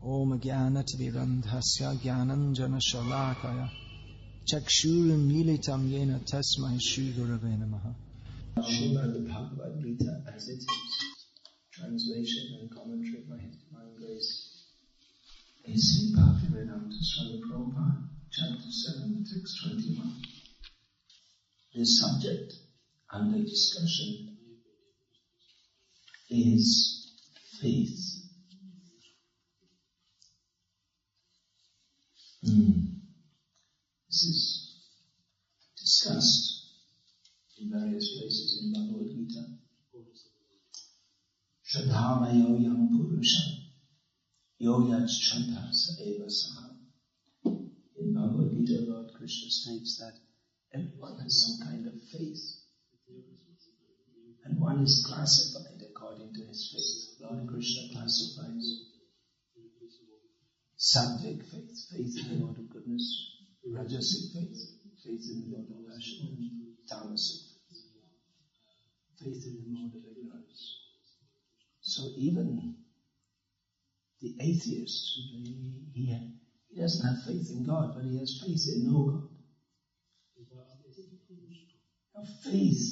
Om Jnanatimirandhasya Jnananjana Shalakaya Chakshurunmilitam Yena Tasmai Shri Gurave Namaha. Srimad Bhagavad-gita as it is. Translation and commentary by His Divine Grace A.C. Bhakti-Vedanta Swami Prabhupada, Chapter 7, Text 21. The subject under discussion is faith. This is discussed in various places in Bhagavad-gita. Shraddhamayo yang purusha yo yat shraddha sa eva saha. In Bhagavad-gita, Lord Krishna states that everyone has some kind of faith, and one is classified according to his faith. Lord Krishna classifies sattvic faith, faith in the Lord of goodness; rajasic faith, faith in the Lord of passion; and tamasic faith in the mode of ignorance. So even the atheist, he doesn't have faith in God, but he has faith in no God. Now faith,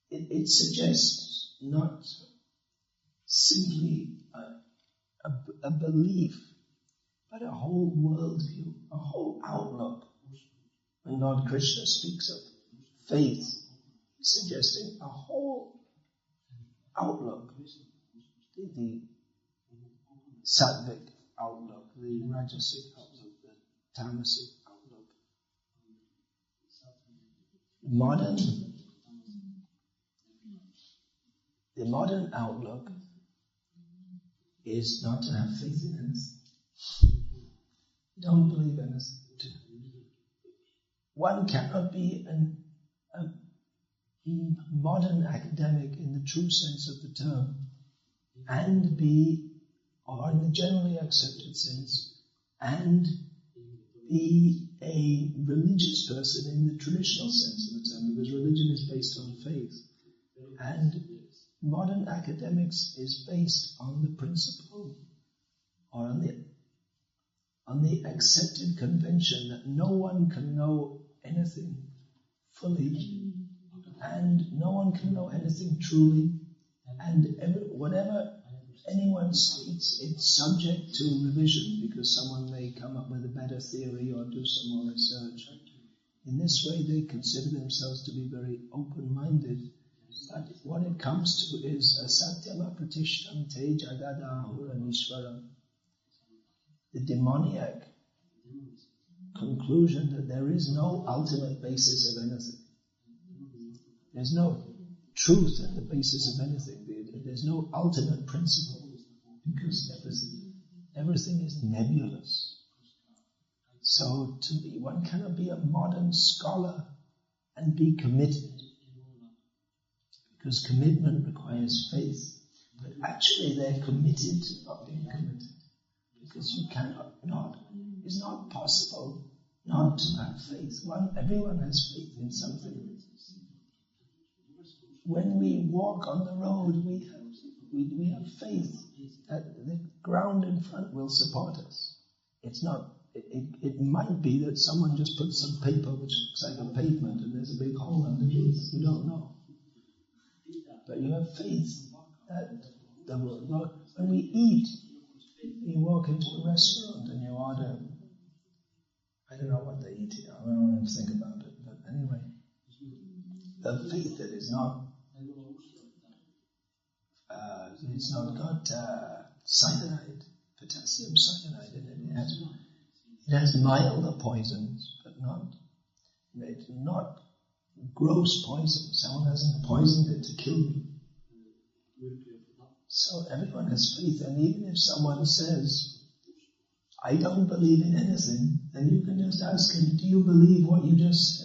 it suggests not simply a belief, but a whole worldview, a whole outlook. When Lord Krishna speaks of faith, suggesting a whole outlook, the sattvic outlook, the rajasic outlook, the tamasic outlook. The modern outlook is not to have faith in anything. Don't believe anything. One cannot be a modern academic in the true sense of the term and be, or in the generally accepted sense, and be a religious person in the traditional sense of the term, because religion is based on faith. And modern academics is based on the principle, or on the accepted convention that no one can know anything fully, and no one can know anything truly, and whatever anyone states, it's subject to revision, because someone may come up with a better theory or do some more research. In this way, they consider themselves to be very open-minded. But what it comes to is a satyama pratishtam te jagadahura nishvaram. The demoniac conclusion that there is no ultimate basis of anything. There's no truth at the basis of anything. There's no ultimate principle, because everything is nebulous. So one cannot be a modern scholar and be committed, because commitment requires faith. But actually they're committed to not being committed, because you cannot not. It's not possible not to have faith. Everyone has faith in something. When we walk on the road, we have faith that the ground in front will support us. It's not. It might be that someone just put some paper which looks like a pavement and there's a big hole underneath. You don't know. But you have faith that when we eat, you walk into a restaurant and you order. I don't know what they eat here. I don't even think about it. But anyway, the faith that is not. It's not got cyanide, potassium cyanide in it. It has milder poisons, but not gross poison. Someone hasn't poisoned it to kill you. So everyone has faith, and even if someone says, I don't believe in anything, then you can just ask him, do you believe what you just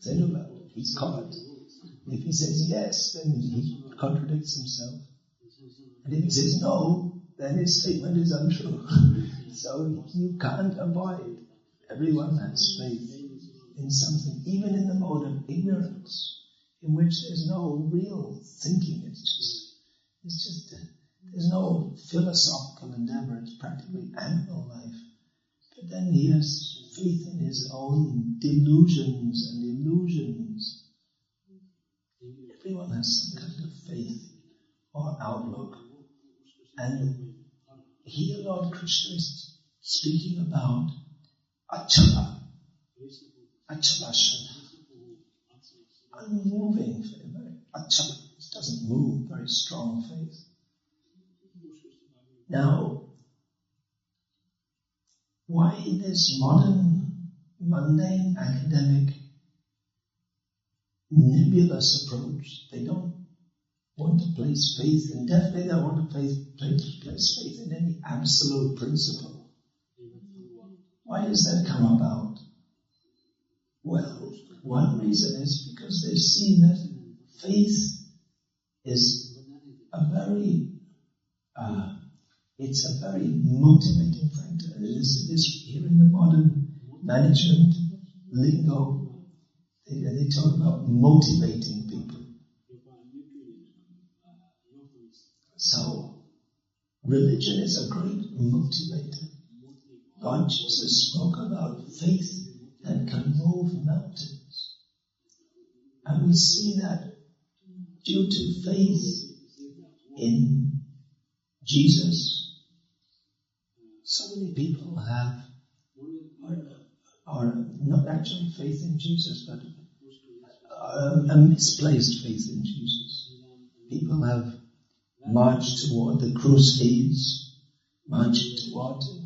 said? He's caught. If he says yes, then he contradicts himself. And if he says no, then his statement is untrue. So you can't avoid. Everyone has faith in something, even in the mode of ignorance, in which there's no real thinking. It's just It's just, there's no philosophical endeavor, it's practically animal life. But then he has faith in his own delusions and illusions. Everyone has some kind of faith or outlook. And here Lord Krishna is speaking about achala, achala shraddha, unmoving faith, achala, it doesn't move, very strong faith. Now, why this modern, mundane, academic, nebulous approach? They don't want to place faith, and definitely don't want to place faith in any absolute principle. Why does that come about? Well, one reason is because they see that faith is a very motivating factor. This here in the modern management lingo, they talk about motivating people. So, religion is a great motivator. God Jesus spoke about faith that can move mountains. And we see that due to faith in Jesus, so many people are not actually faith in Jesus, but a misplaced faith in Jesus. People have marched toward the crusades, marching toward to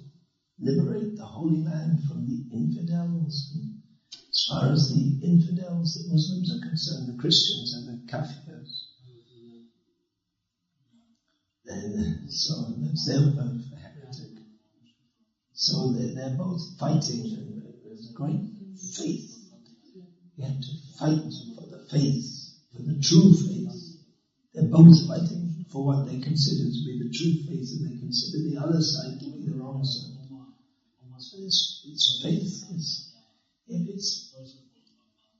liberate the holy man from the infidels. And as far as the infidels, the Muslims are concerned, the Christians and the Kafirs. So that's their word for heretic. So they're both fighting, and there's great faith. You have to fight for the faith, for the true faith. They're both fighting for what they consider to be the true faith, and they consider the other side to be the wrong side. So it's faith. If it's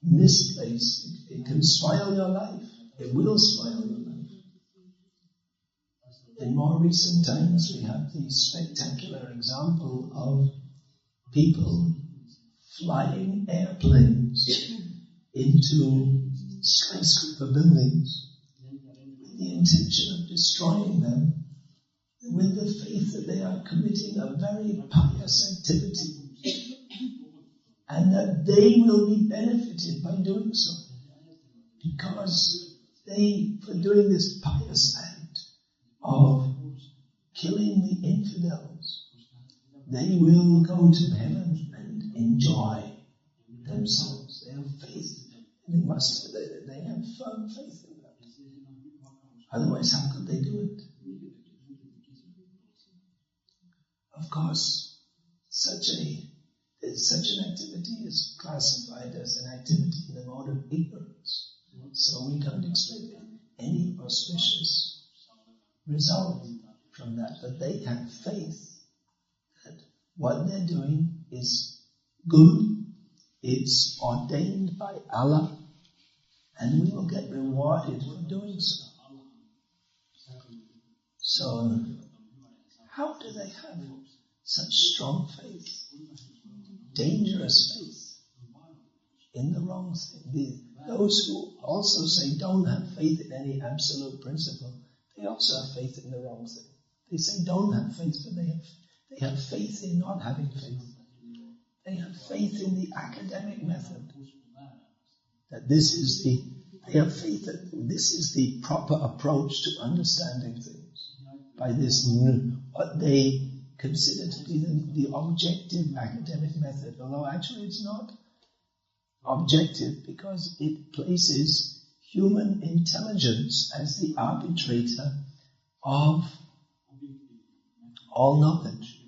misplaced, it can spoil your life. It will spoil your life. In more recent times, we have the spectacular example of people flying airplanes into skyscraper buildings with the intention of destroying them, with the faith that they are committing a very pious activity and that they will be benefited by doing so, because for doing this pious act of killing the infidels, they will go to heaven and enjoy themselves. They have faith. They have firm faith in that. Otherwise, how could they do it? Of course, such an activity is classified as an activity in the mode of ignorance. So we can't expect any auspicious result from that. But they have faith that what they're doing is good, it's ordained by Allah, and we will get rewarded for doing so. So, how do they have such strong faith, dangerous faith in the wrong thing? Those who also say don't have faith in any absolute principle, they also have faith in the wrong thing. They say don't have faith, but they have faith in not having faith. They have faith in the academic method. That they have faith that this is the proper approach to understanding things. By this, what they consider to be the objective academic method. Although actually it's not objective, because it places human intelligence as the arbitrator of all knowledge.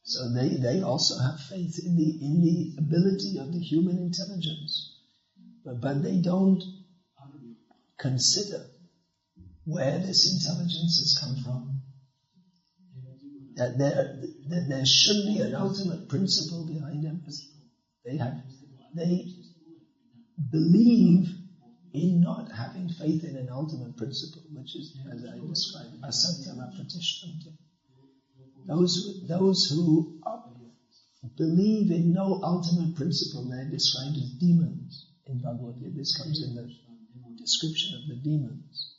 So they also have faith in the ability of the human intelligence. But they don't consider where this intelligence has come from. That there should be an ultimate principle behind empathy. They believe in not having faith in an ultimate principle, which is, as I described, asatyam apratishtanti. Those who believe in no ultimate principle, they're described as demons in Bhagavad-gita. This comes in the description of the demons.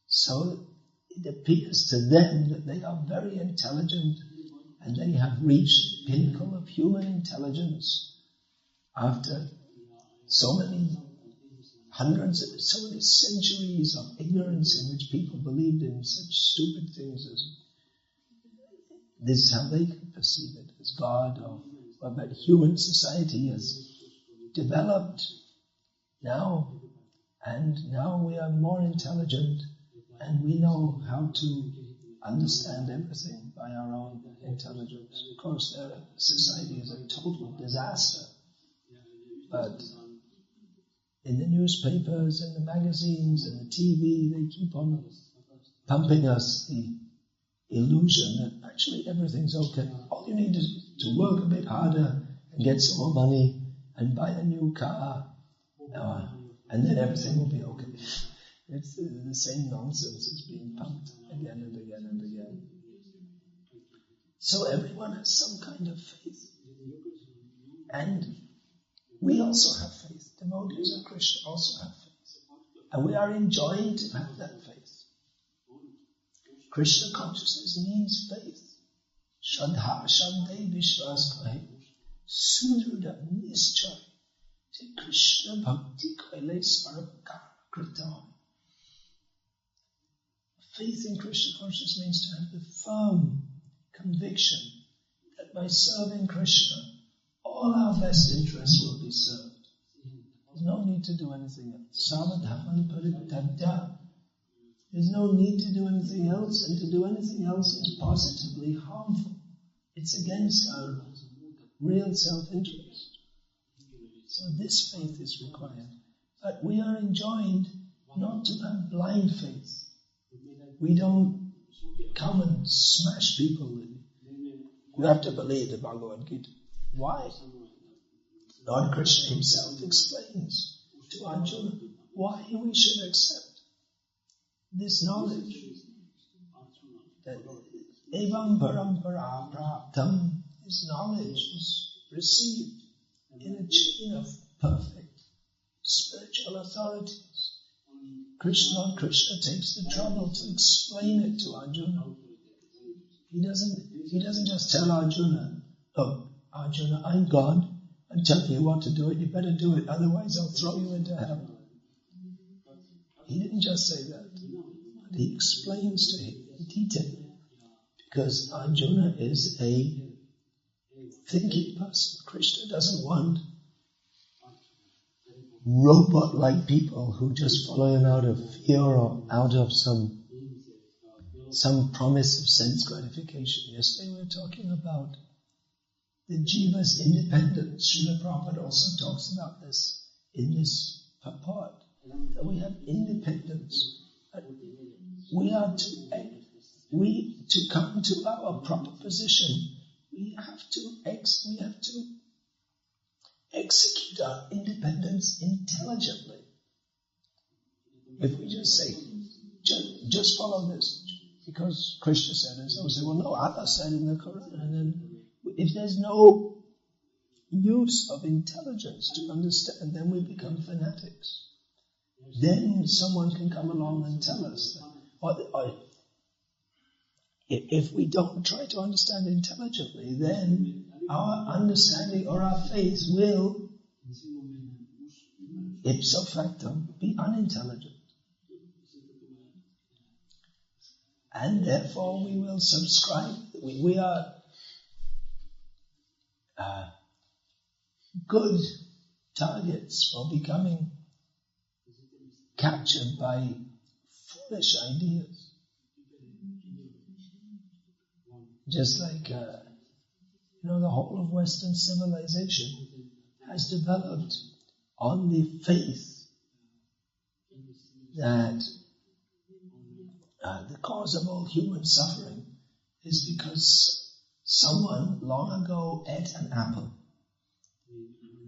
So it appears to them that they are very intelligent and they have reached the pinnacle of human intelligence after so many centuries of ignorance in which people believed in such stupid things as this is how they can perceive it as God, or that human society has developed now, and now we are more intelligent and we know how to understand everything by our own intelligence. Of course, their society is a total disaster, but in the newspapers and the magazines and the TV, they keep on pumping us the illusion that actually everything's okay. All you need is to work a bit harder and get some more money and buy a new car, and then everything will be okay. It's the same nonsense is being pumped again and again and again. So everyone has some kind of faith. And we also have faith. Devotees of Krishna also have faith. And we are enjoined to have that faith. Krishna consciousness means faith. Shraddha Shabde Vishwas Kahe Sudruda Nischay Te Krishna Bhakti Kaile Sarvakara Krita. Faith in Krishna consciousness means to have the firm conviction that by serving Krishna, all our best interests will be served. There's no need to do anything else. Savadhaman paritadya. There's no need to do anything else, and to do anything else is positively harmful. It's against our real self-interest. So this faith is required. But we are enjoined not to have blind faith. We don't come and smash people with it. You have to believe the Bhagavad-gita. Why? Lord Krishna himself explains to Arjuna why we should accept this knowledge that evam parampara praptam, this knowledge is received in a chain of perfect spiritual authorities. Lord Krishna takes the trouble to explain it to Arjuna. He doesn't just tell Arjuna, "Look, Arjuna, I'm God. I'm telling you what to do it. You better do it, otherwise I'll throw you into hell." He didn't just say that. But he explains to him in detail. Because Arjuna is a thinking person. Krishna doesn't want robot-like people who just follow him out of fear or out of some promise of sense gratification. Yesterday we were talking about the jiva's independence. Srila Prabhupada also talks about this in this purport, that we have independence. But we are to come to our proper position. We have to execute our independence intelligently. If we just say, just follow this, because Krishna said it, so we say, well, no, Allah said in the Quran, and then if there's no use of intelligence to understand, then we become fanatics. Then someone can come along and tell us that, if we don't try to understand intelligently, then our understanding or our faith will, ipso facto, be unintelligent. And therefore we will subscribe. We are good targets for becoming captured by foolish ideas. Just like, the whole of Western civilization has developed on the faith that the cause of all human suffering is because someone long ago ate an apple.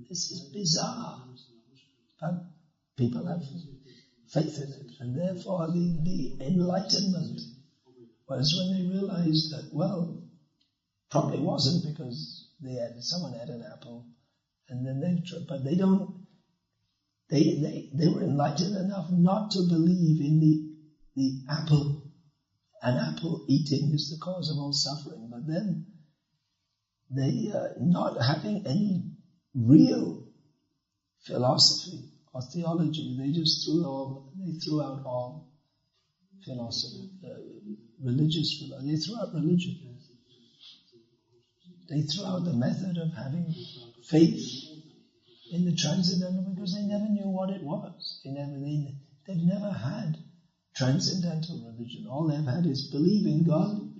This is bizarre. But people have faith in it. And therefore the enlightenment was when they realized that, well, probably wasn't because someone had an apple, and then but they were enlightened enough not to believe in the apple. An apple eating is the cause of all suffering, but then they, not having any real philosophy or theology, they just threw out all philosophy, religious philosophy. They threw out religion. They threw out the method of having faith in the transcendental because they never knew what it was. They've never had transcendental religion. All they've had is believe in God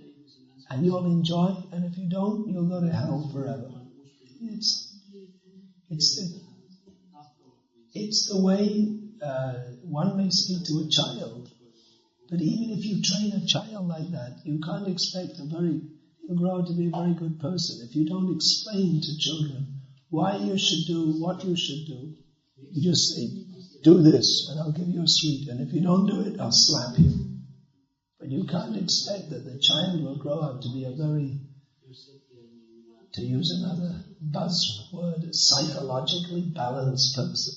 and you'll enjoy, and if you don't, you'll go to hell forever. It's the way one may speak to a child, but even if you train a child like that, you can't expect you'll grow out to be a very good person. If you don't explain to children why you should do what you should do, you just say, do this and I'll give you a sweet, and if you don't do it, I'll slap you. But you can't expect that the child will grow up to be a very, to use another buzzword, a psychologically balanced person,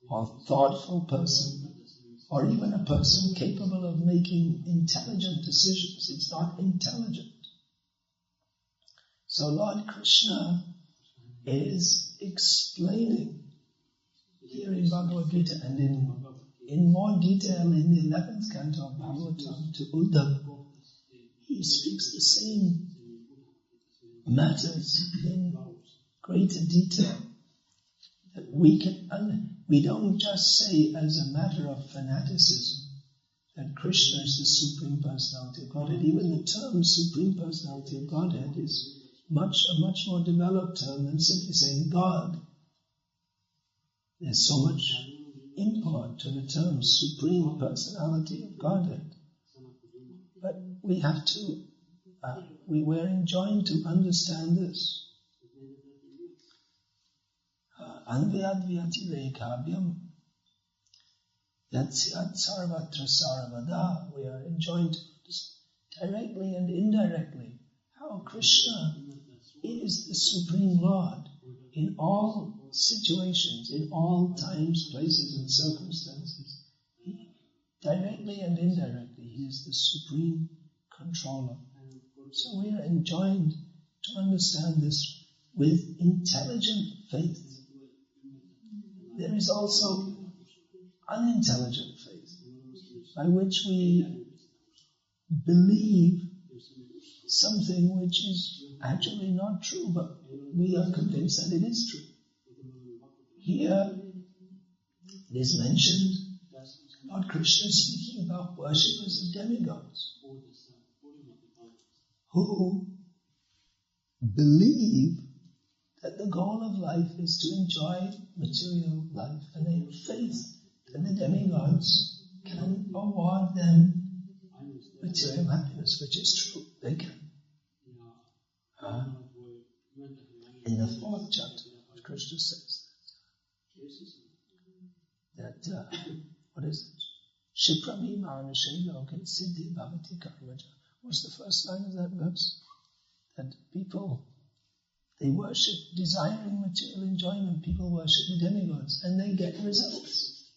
or thoughtful person, or even a person capable of making intelligent decisions. It's not intelligent. So Lord Krishna is explaining here in Bhagavad-gita and in more detail in the 11th canto of Bhagavatam to Uddhava. He speaks the same matters in greater detail. That we don't just say as a matter of fanaticism that Krishna is the Supreme Personality of Godhead. Even the term Supreme Personality of Godhead is a much more developed term than simply saying God. There's so much import to the term Supreme Personality of Godhead. But we have to, we're enjoined to understand this. Anvyadvyati rekhabhyam yatsyat sarvatra sarvada. We are enjoined to understand directly and indirectly how Krishna is the Supreme Lord in all situations, in all times, places and circumstances. Directly and indirectly, He is the Supreme Controller. So we are enjoined to understand this with intelligent faith. There is also unintelligent faith, by which we believe something which is actually not true, but we are convinced that it is true. Here it is mentioned, Lord Krishna is speaking about worshippers of demigods who believe that the goal of life is to enjoy material life, and they have faith that the demigods can award them material happiness, which is true. They can. In the 4th chapter, Lord Krishna says that what is it? Shiprami manashe loke siddhi bhavati karmaja. What's the first line of that verse? That people, they worship desiring material enjoyment. People worship the demigods and they get results.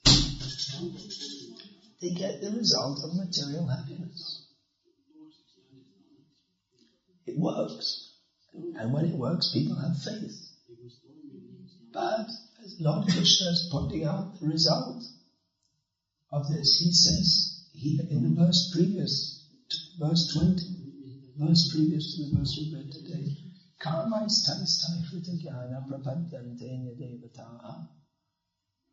They get the result of material happiness. It works. And when it works, people have faith. But as Lord Krishna is pointing out the result of this, he says, in the verse previous to verse 20, verse previous to the verse we read today,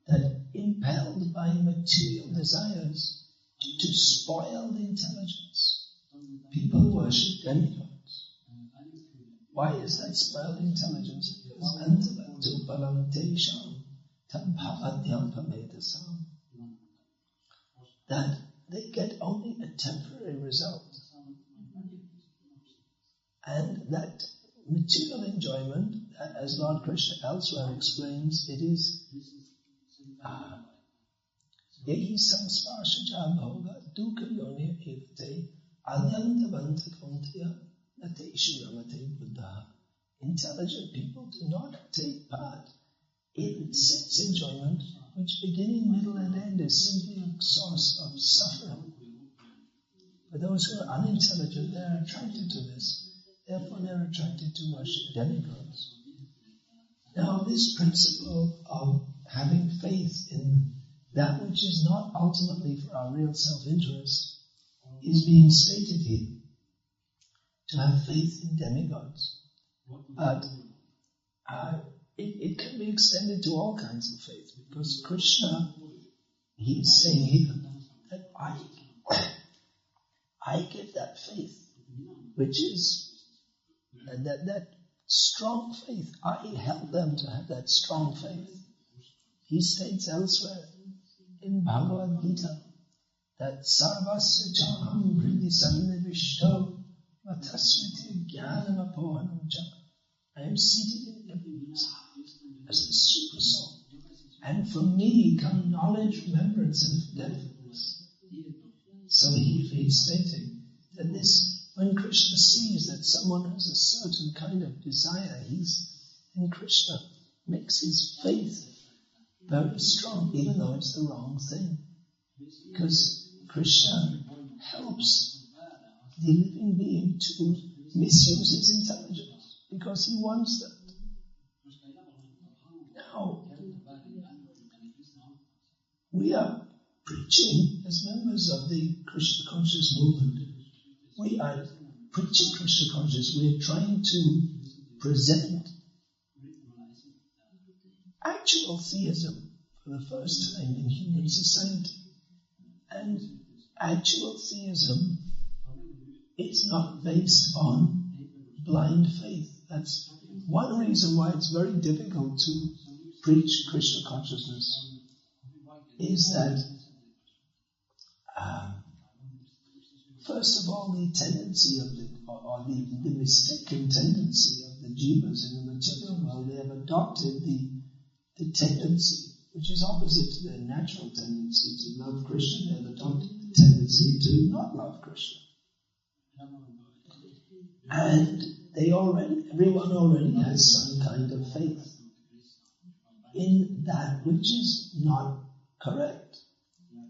that impelled by material desires to spoil the intelligence, people worship demigods. Why is that spoiled intelligence? That they get only a temporary result. And that material enjoyment, as Lord Krishna elsewhere explains, it is Yehi samsparshaja bhoga dukkha yone evate adyantavanta kauntaya nateshu ramate buddha. Intelligent people do not take part in sense enjoyment, which beginning, middle and end is simply a source of suffering. But those who are unintelligent, they are attracted to this. Therefore, they are attracted to worship demigods. Now, this principle of having faith in that which is not ultimately for our real self-interest is being stated here. To have faith in demigods. But it can be extended to all kinds of faith, because Krishna, he is saying here that I give that faith, which is that strong faith. I help them to have that strong faith. He states elsewhere in Bhagavad-gita that sarvasya chaham vriddhi sannivishto matasmiti jnanam apohanam cha. I am seated in everything as the super soul. And from me come knowledge, remembrance and forgetfulness. So he's stating that this, when Krishna sees that someone has a certain kind of desire, then Krishna makes his faith very strong, even though it's the wrong thing. Because Krishna helps the living being to misuse his intelligence, because he wants that. Now, we are preaching as members of the Krishna conscious movement. We are preaching Krishna conscious. We are trying to present actual theism for the first time in human society. And actual theism is not based on blind faith. That's one reason why it's very difficult to preach Krishna consciousness, is that first of all, the tendency of the mistaken tendency of the jivas in the material world, they have adopted the tendency, which is opposite to their natural tendency to love Krishna. They have adopted the tendency to not love Krishna. And everyone already has some kind of faith in that which is not correct.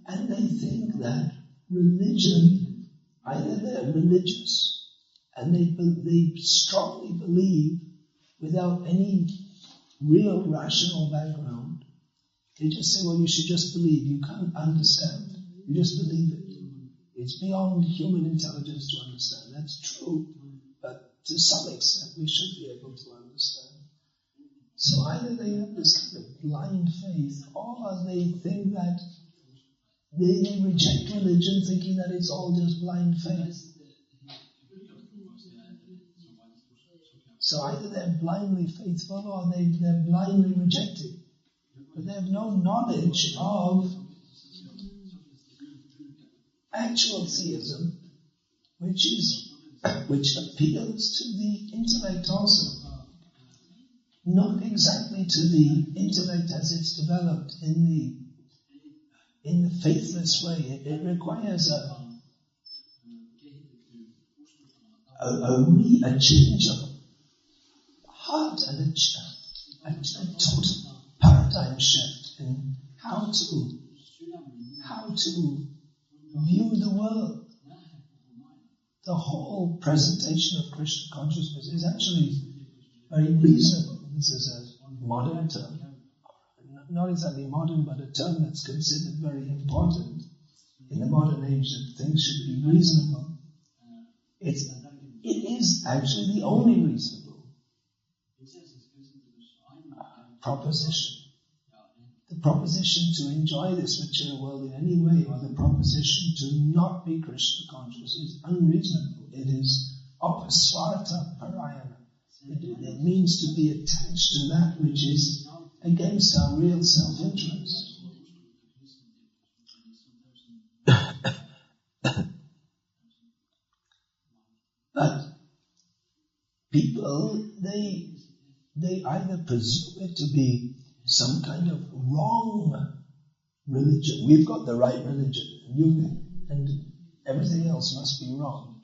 And they think that religion, either they're religious and they strongly believe without any real rational background. They just say, well, you should just believe. You can't understand. You just believe it. It's beyond human intelligence to understand. That's true. But to some extent, we should be able to understand. So either they have this kind of blind faith, or they think that they reject religion thinking that it's all just blind faith. So either they're blindly faithful or they're blindly rejecting. But they have no knowledge of actual theism, which appeals to the intellect also. Not exactly to the intellect as it's developed in the faithless way. It requires a change of heart and a total paradigm shift in how to view the world. The whole presentation of Krishna consciousness is actually very reasonable. This is a modern term. Not exactly modern, but a term that's considered very important in the modern age, that things should be reasonable. It is actually the only reasonable proposition. The proposition to enjoy this material world in any way, or the proposition to not be Krishna conscious, is unreasonable. It is apasvarta parayana. It means to be attached to that which is against our real self-interest. But people, they either presume it to be some kind of wrong religion. We've got the right religion, and everything else must be wrong.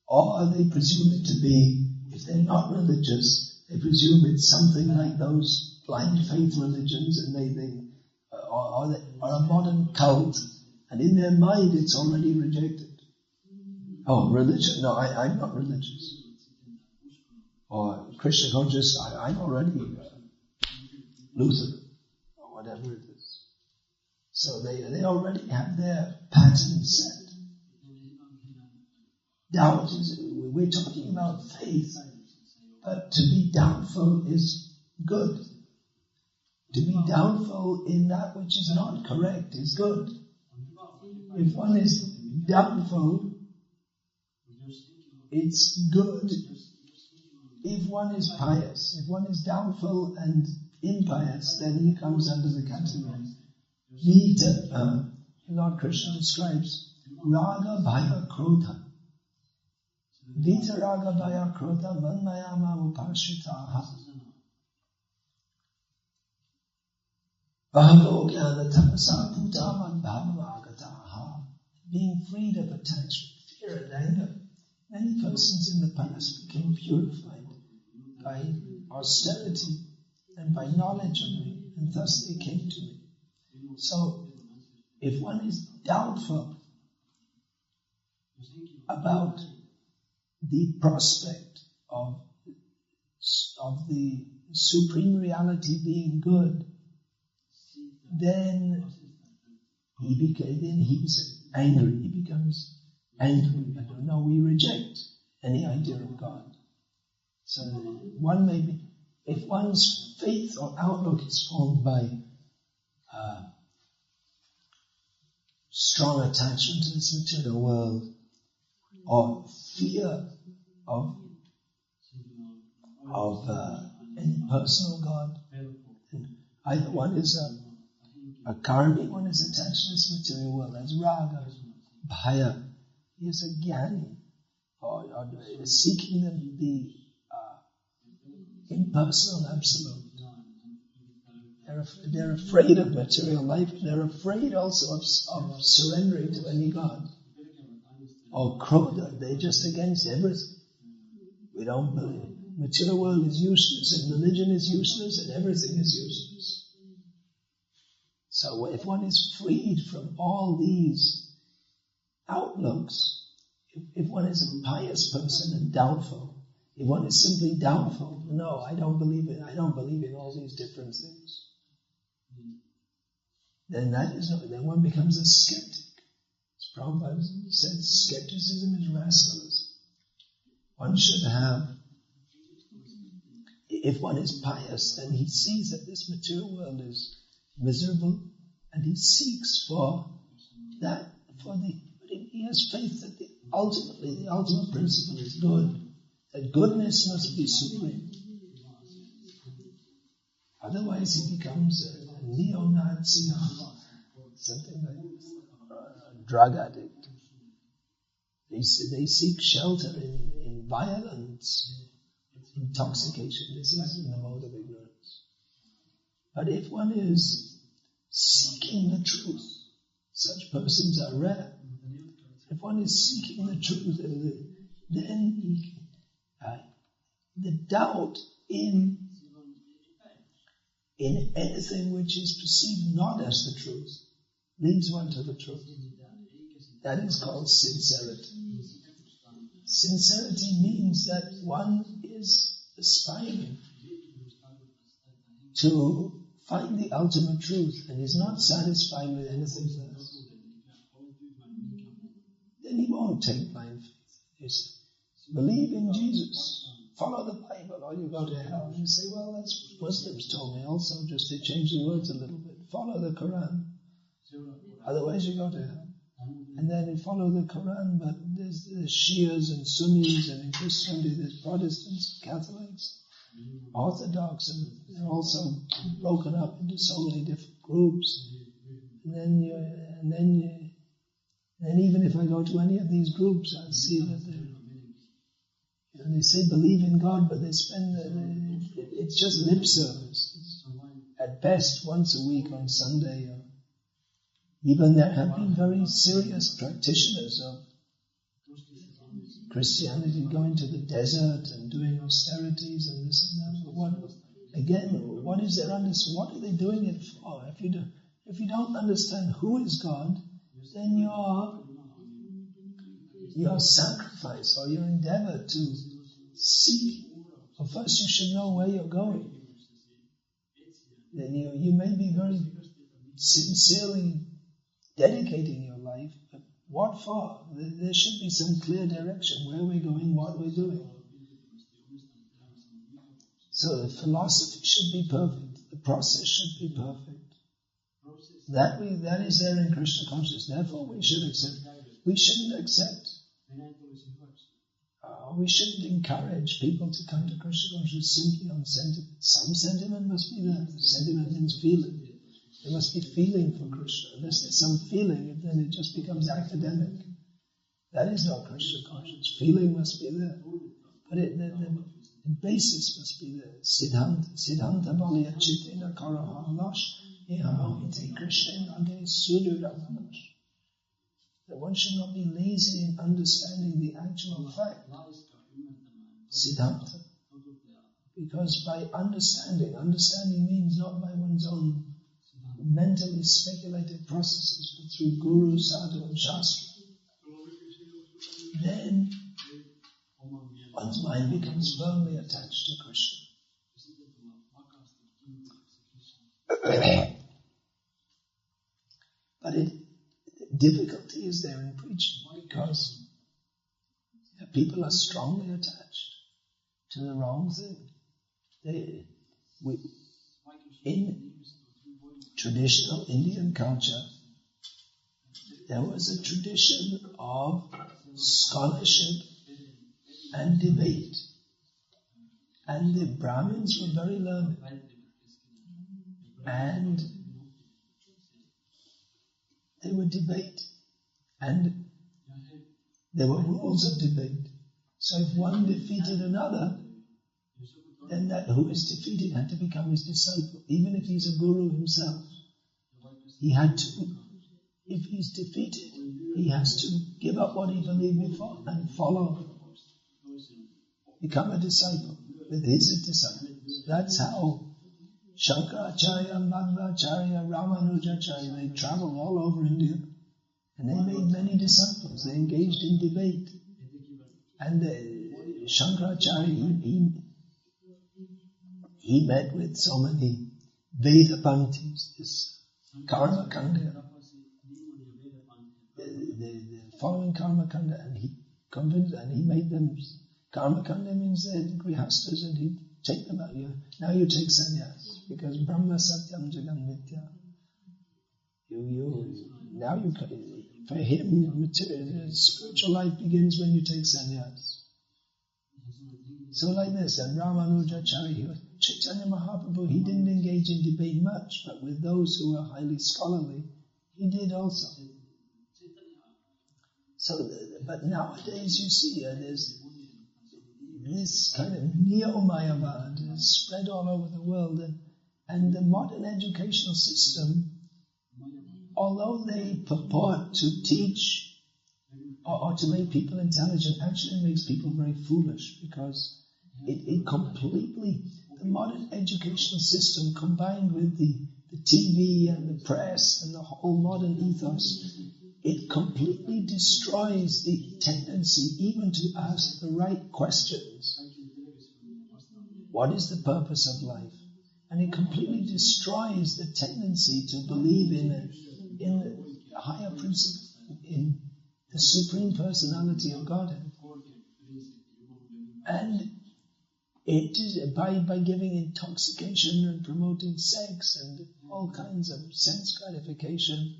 Or they presume it to be, if they're not religious, they presume it's something like those blind faith religions, and they are a modern cult, and in their mind it's already rejected. Oh, religion? No, I'm not religious. Or Krishna conscious, I'm already Lutheran, or whatever it is. So they already have their pattern set. Doubt we're talking about faith, but to be doubtful is good. To be doubtful in that which is not correct is good. If one is doubtful, it's good. If one is pious, if one is doubtful and impious, then he comes under the category. Lord Krishna describes Raga Bhaya Krodha. Vita Raga Bhaya Krodha Manmayama Upashitaha. Bhagavad Tapasa Putamad Bhavavagataha. Being freed of attachment, fear and anger. Many persons in the past became purified by austerity and by knowledge of me, and thus they came to me. So, if one is doubtful about the prospect of the supreme reality being good, then he becomes angry. He becomes angry. I don't know. We reject any idea of God. So one may be, if one's faith or outlook is formed by strong attachment to this material world, or fear of any personal God, either one is a karmi, one is attached to this material world, as raga, bhaya. He is a jnani, or seeking the impersonal absolute. They're afraid of material life. They're afraid also of surrendering to any God. Or krodha, they're just against everything. We don't believe. Material world is useless, and religion is useless, and everything is useless. So if one is freed from all these outlooks, if one is a pious person and doubtful, if one is simply doubtful, no, I don't believe in all these different things, then then one becomes a skeptic. As Prabhupada says, skepticism is rascalism. One should have, if one is pious, then he sees that this material world is miserable, and he seeks he has faith that ultimately the ultimate principle is good, that goodness must be supreme. Otherwise he becomes a neo-Nazi, something like a drug addict. They seek shelter in violence, intoxication. This is in the mode of ignorance. But if one is seeking the truth, such persons are rare. If one is seeking the truth, then the doubt in anything which is perceived not as the truth leads one to the truth. That is called sincerity. Sincerity means that one is aspiring to find the ultimate truth and is not satisfied with anything else. Then he won't take blind faith. He says, believe in Jesus, follow the Bible, or you go to hell. And you say, well, that's what Muslims told me also, just to change the words a little bit. Follow the Quran, otherwise you go to hell. And then you follow the Quran, but there's Shias and Sunnis, and in Christianity there's Protestants, Catholics, Orthodox, and they're also broken up into so many different groups. And then even if I go to any of these groups, I see that they say believe in God, but they spend it's just lip service. At best, once a week on Sunday, Even there have been very serious practitioners of Christianity going to the desert and doing austerities and this and that. But what is their understanding? What are they doing it for? If you don't understand who is God, then your sacrifice or your endeavor to seek, well, first you should know where you're going. Then you may be very sincerely dedicating your life, but what for? There should be some clear direction, where we're going, what we're doing. So the philosophy should be perfect, the process should be perfect. That is there in Krishna consciousness. Therefore we should accept. We shouldn't accept. We shouldn't encourage people to come to Krishna consciousness simply on sentiment. Some sentiment must be there. Sentiment means feeling. There must be feeling for Krishna. Unless there's some feeling, then it just becomes academic. That is not Krishna consciousness. Feeling must be there. But the basis must be there. Siddhanta Baliya Chitina Karaha Lash Ihamamite Krishna Age Suduravash. That one should not be lazy in understanding the actual fact. Siddhanta. Because by understanding means not by one's own mentally speculative processes, but through Guru, Sadhu and Shastra. Then one's mind becomes firmly attached to Krishna. But difficulty is there in preaching because people are strongly attached to the wrong thing. In traditional Indian culture, there was a tradition of scholarship and debate. And the Brahmins were very learned. And they would debate. And there were rules of debate. So if one defeated another, then that who is defeated had to become his disciple. Even if he's a guru himself, he had to, if he's defeated, he has to give up what he believed before and follow, become a disciple with his disciples. That's how Shankaracharya, Madhvacharya, Ramanujacharya, they traveled all over India and they made many disciples. They engaged in debate. And Shankaracharya, he met with so many Vedapantis, this Karma Kanda, the following Karma Kanda, and he convinced, and he made them, Karma Kanda means they're grihastas, and he'd take them out. Now you take sannyas, because Brahma Satyam Jagan Nitya. For him, spiritual life begins when you take sannyas. So like this, and Ramanujacharya, Chaitanya Mahaprabhu, he didn't engage in debate much, but with those who were highly scholarly, he did also. So, but nowadays you see, there's this kind of neo-Mayavad is spread all over the world, and the modern educational system, although they purport to teach or to make people intelligent, actually makes people very foolish, because it completely, the modern educational system combined with the TV and the press and the whole modern ethos, it completely destroys the tendency even to ask the right questions. What is the purpose of life? And it completely destroys the tendency to believe in a higher principle, in the Supreme Personality of Godhead. And it is by giving intoxication and promoting sex and all kinds of sense gratification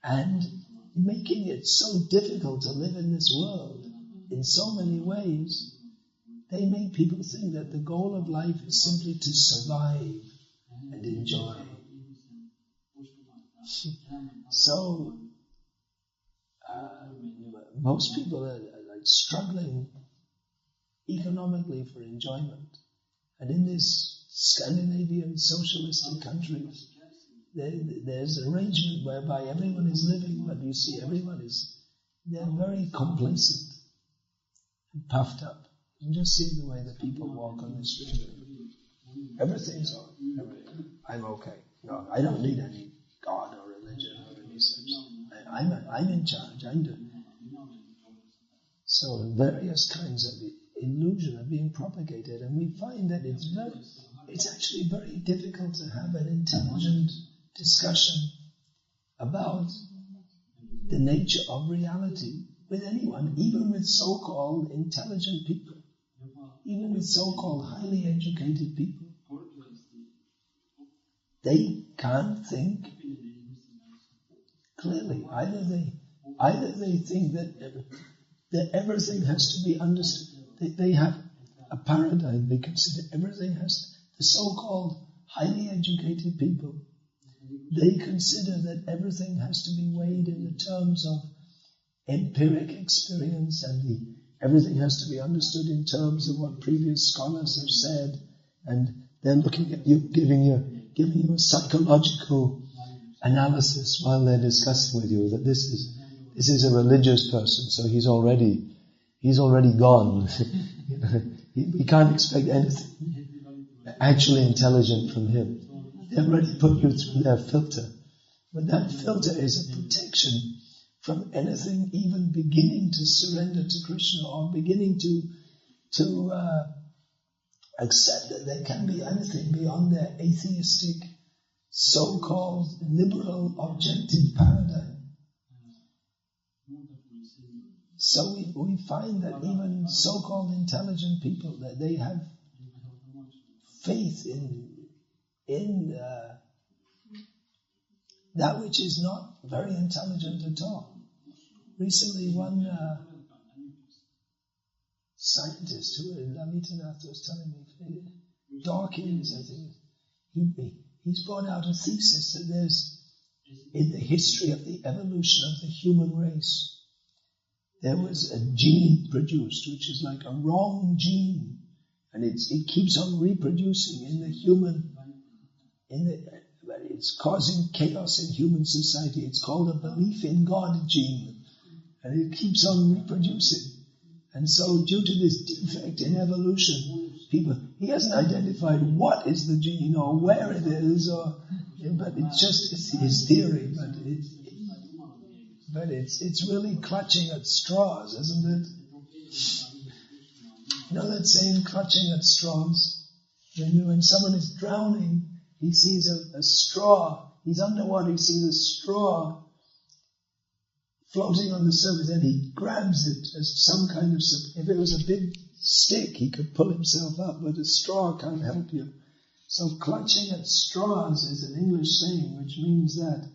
and making it so difficult to live in this world in so many ways, they make people think that the goal of life is simply to survive and enjoy. So most people are like struggling economically for enjoyment. And in these Scandinavian socialistic countries, there's an arrangement whereby everyone is living, but you see they're very complacent and puffed up. You just see the way that people walk on the street. Everything's all right. I'm okay. No, I don't need any God or religion or any such. I'm in charge. I'm doing it. So various kinds of illusion are being propagated, and we find that it's actually very difficult to have an intelligent discussion about the nature of reality with anyone, even with so-called intelligent people, even with so-called highly educated people. They can't think clearly. Either they think that everything has to be understood. They have a paradigm. They consider everything the so-called highly educated people, they consider that everything has to be weighed in the terms of empiric experience, and everything has to be understood in terms of what previous scholars have said, and they're looking at you, giving you a psychological analysis while they're discussing with you that this is a religious person, so he's already gone. We can't expect anything actually intelligent from him. They already put you through their filter. But that filter is a protection from anything even beginning to surrender to Krishna or beginning to accept that there can be anything beyond their atheistic, so-called liberal, objective paradigm. So we find that even so-called intelligent people, that they have faith in that which is not very intelligent at all. Recently, one scientist who Lalita was telling me, Dawkins, I think, he's brought out a thesis that there's, in the history of the evolution of the human race, there was a gene produced which is like a wrong gene, and it keeps on reproducing in the human, it's causing chaos in human society. It's called a belief in God gene, and it keeps on reproducing. And so due to this defect in evolution, he hasn't identified what is the gene or where it is, but it's his theory, but it's really clutching at straws, isn't it? You know that saying, clutching at straws? When someone is drowning, he sees a straw, he's underwater, he sees a straw floating on the surface, and he grabs it as some kind of, if it was a big stick, he could pull himself up, but a straw can't help you. So clutching at straws is an English saying, which means that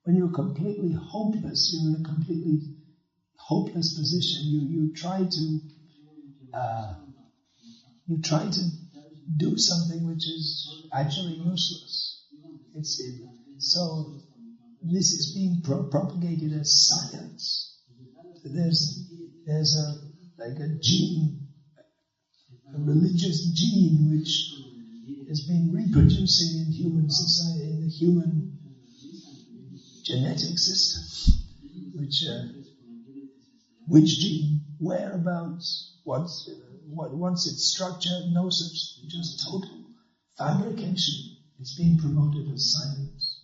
when you're completely hopeless, you're in a completely hopeless position, you try to do something which is actually useless. So this is being propagated as science. There's a gene, a religious gene which has been reproducing in human society, in the human genetic system. Which gene, whereabouts, what's its structure, no such, just total fabrication. It's being promoted as science.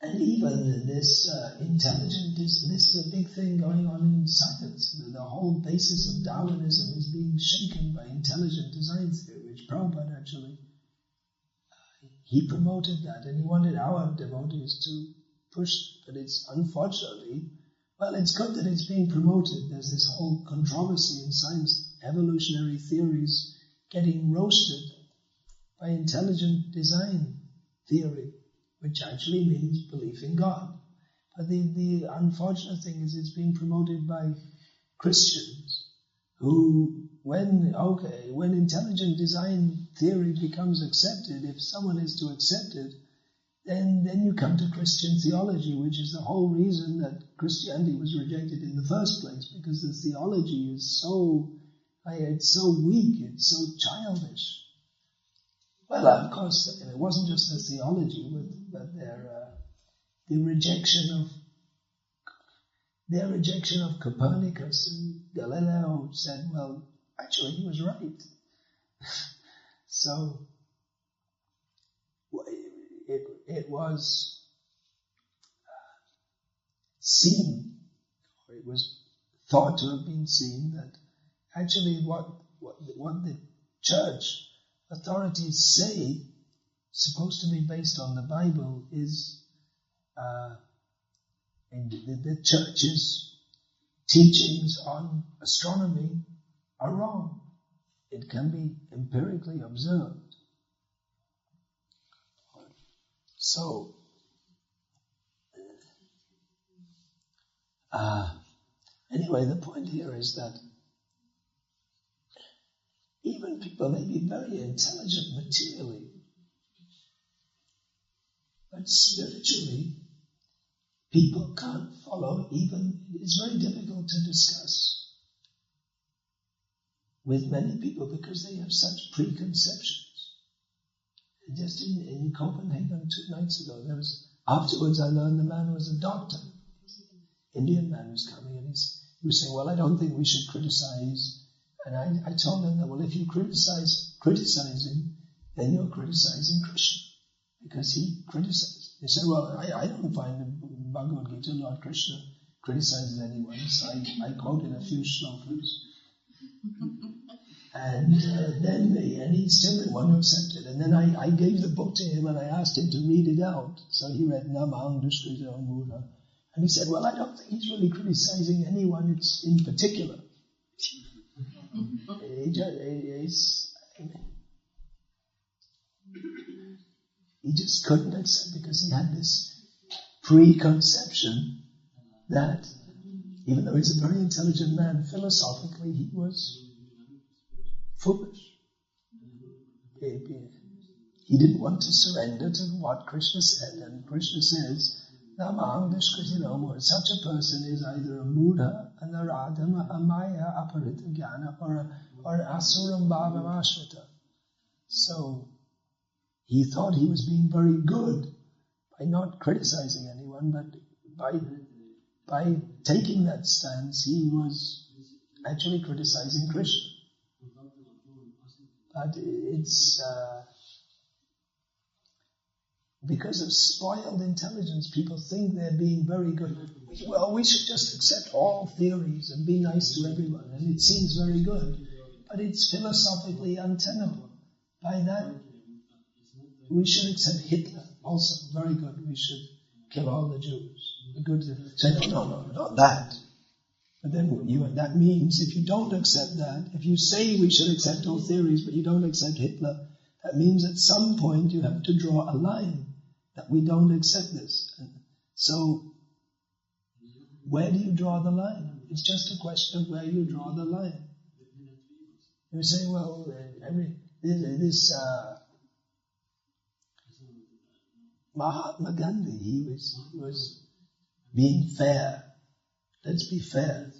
And even this intelligent, this is a big thing going on in science. The whole basis of Darwinism is being shaken by intelligent design theory, which Prabhupada actually, he promoted that, and he wanted our devotees to push, but it's unfortunately, well, it's good that it's being promoted. There's this whole controversy in science, evolutionary theories getting roasted by intelligent design theory, which actually means belief in God. But the unfortunate thing is it's being promoted by Christians who, when intelligent design theory becomes accepted, if someone is to accept it, then you come to Christian theology, which is the whole reason that Christianity was rejected in the first place, because the theology is it's so weak, it's so childish. Well, of course, it wasn't just the theology, but their rejection of Copernicus and Galileo said, well, actually he was right. So it was seen, or it was thought to have been seen, that actually what the church authorities say, supposed to be based on the Bible, is the church's teachings on astronomy are wrong. It can be empirically observed. So, anyway, the point here is that even people may be very intelligent materially, but spiritually, people can't follow it's very difficult to discuss with many people because they have such preconceptions. Just in Copenhagen 2 nights ago, afterwards I learned the man was a doctor. Indian man was coming and he was saying, well, I don't think we should criticize. And I told him that, well, if you criticize him, then you're criticizing Krishna, because he criticized. He said, well, I don't find the Bhagavad-gita, Lord Krishna criticizes anyone. So I quoted a few shlokas. And then he still didn't want to accept it. And then I gave the book to him and I asked him to read it out. So he read Namang Dushkrita Mura. And he said, well, I don't think he's really criticizing anyone in particular. He just couldn't accept, because he had this preconception that even though he's a very intelligent man, philosophically he was foolish. He didn't want to surrender to what Krishna said, and Krishna says, Namang Dushkritinoma, such a person is either a Mudha, a Naradama, a Maya, Aparita Jnana, or Asuram Bhavam Ashrita. So he thought he was being very good by not criticizing anyone, but by taking that stance, he was actually criticizing Krishna. But it's because of spoiled intelligence, people think they're being very good. Well, we should just accept all theories and be nice to everyone, and it seems very good, but it's philosophically untenable. By that, we should accept Hitler, also very good. We should kill all the Jews. The good say, no, not that. But then that means if you don't accept that, if you say we should accept all theories, but you don't accept Hitler, that means at some point you have to draw a line that we don't accept this. And so, where do you draw the line? It's just a question of where you draw the line. You say, well, Mahatma Gandhi, he was being fair. Let's be fair.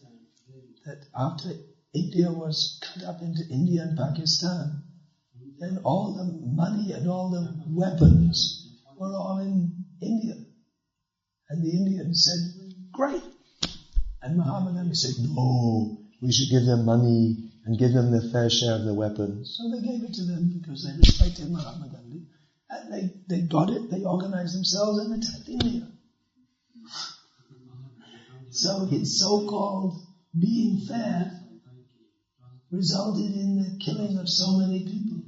That after India was cut up into India and Pakistan, then all the money and all the weapons were all in India. And the Indians said, great. And Mahatma Gandhi said, no, we should give them money and give them their fair share of the weapons. So they gave it to them because they respected Mahatma Gandhi. And they got it, they organized themselves and attacked India. So his so-called being fair resulted in the killing of so many people.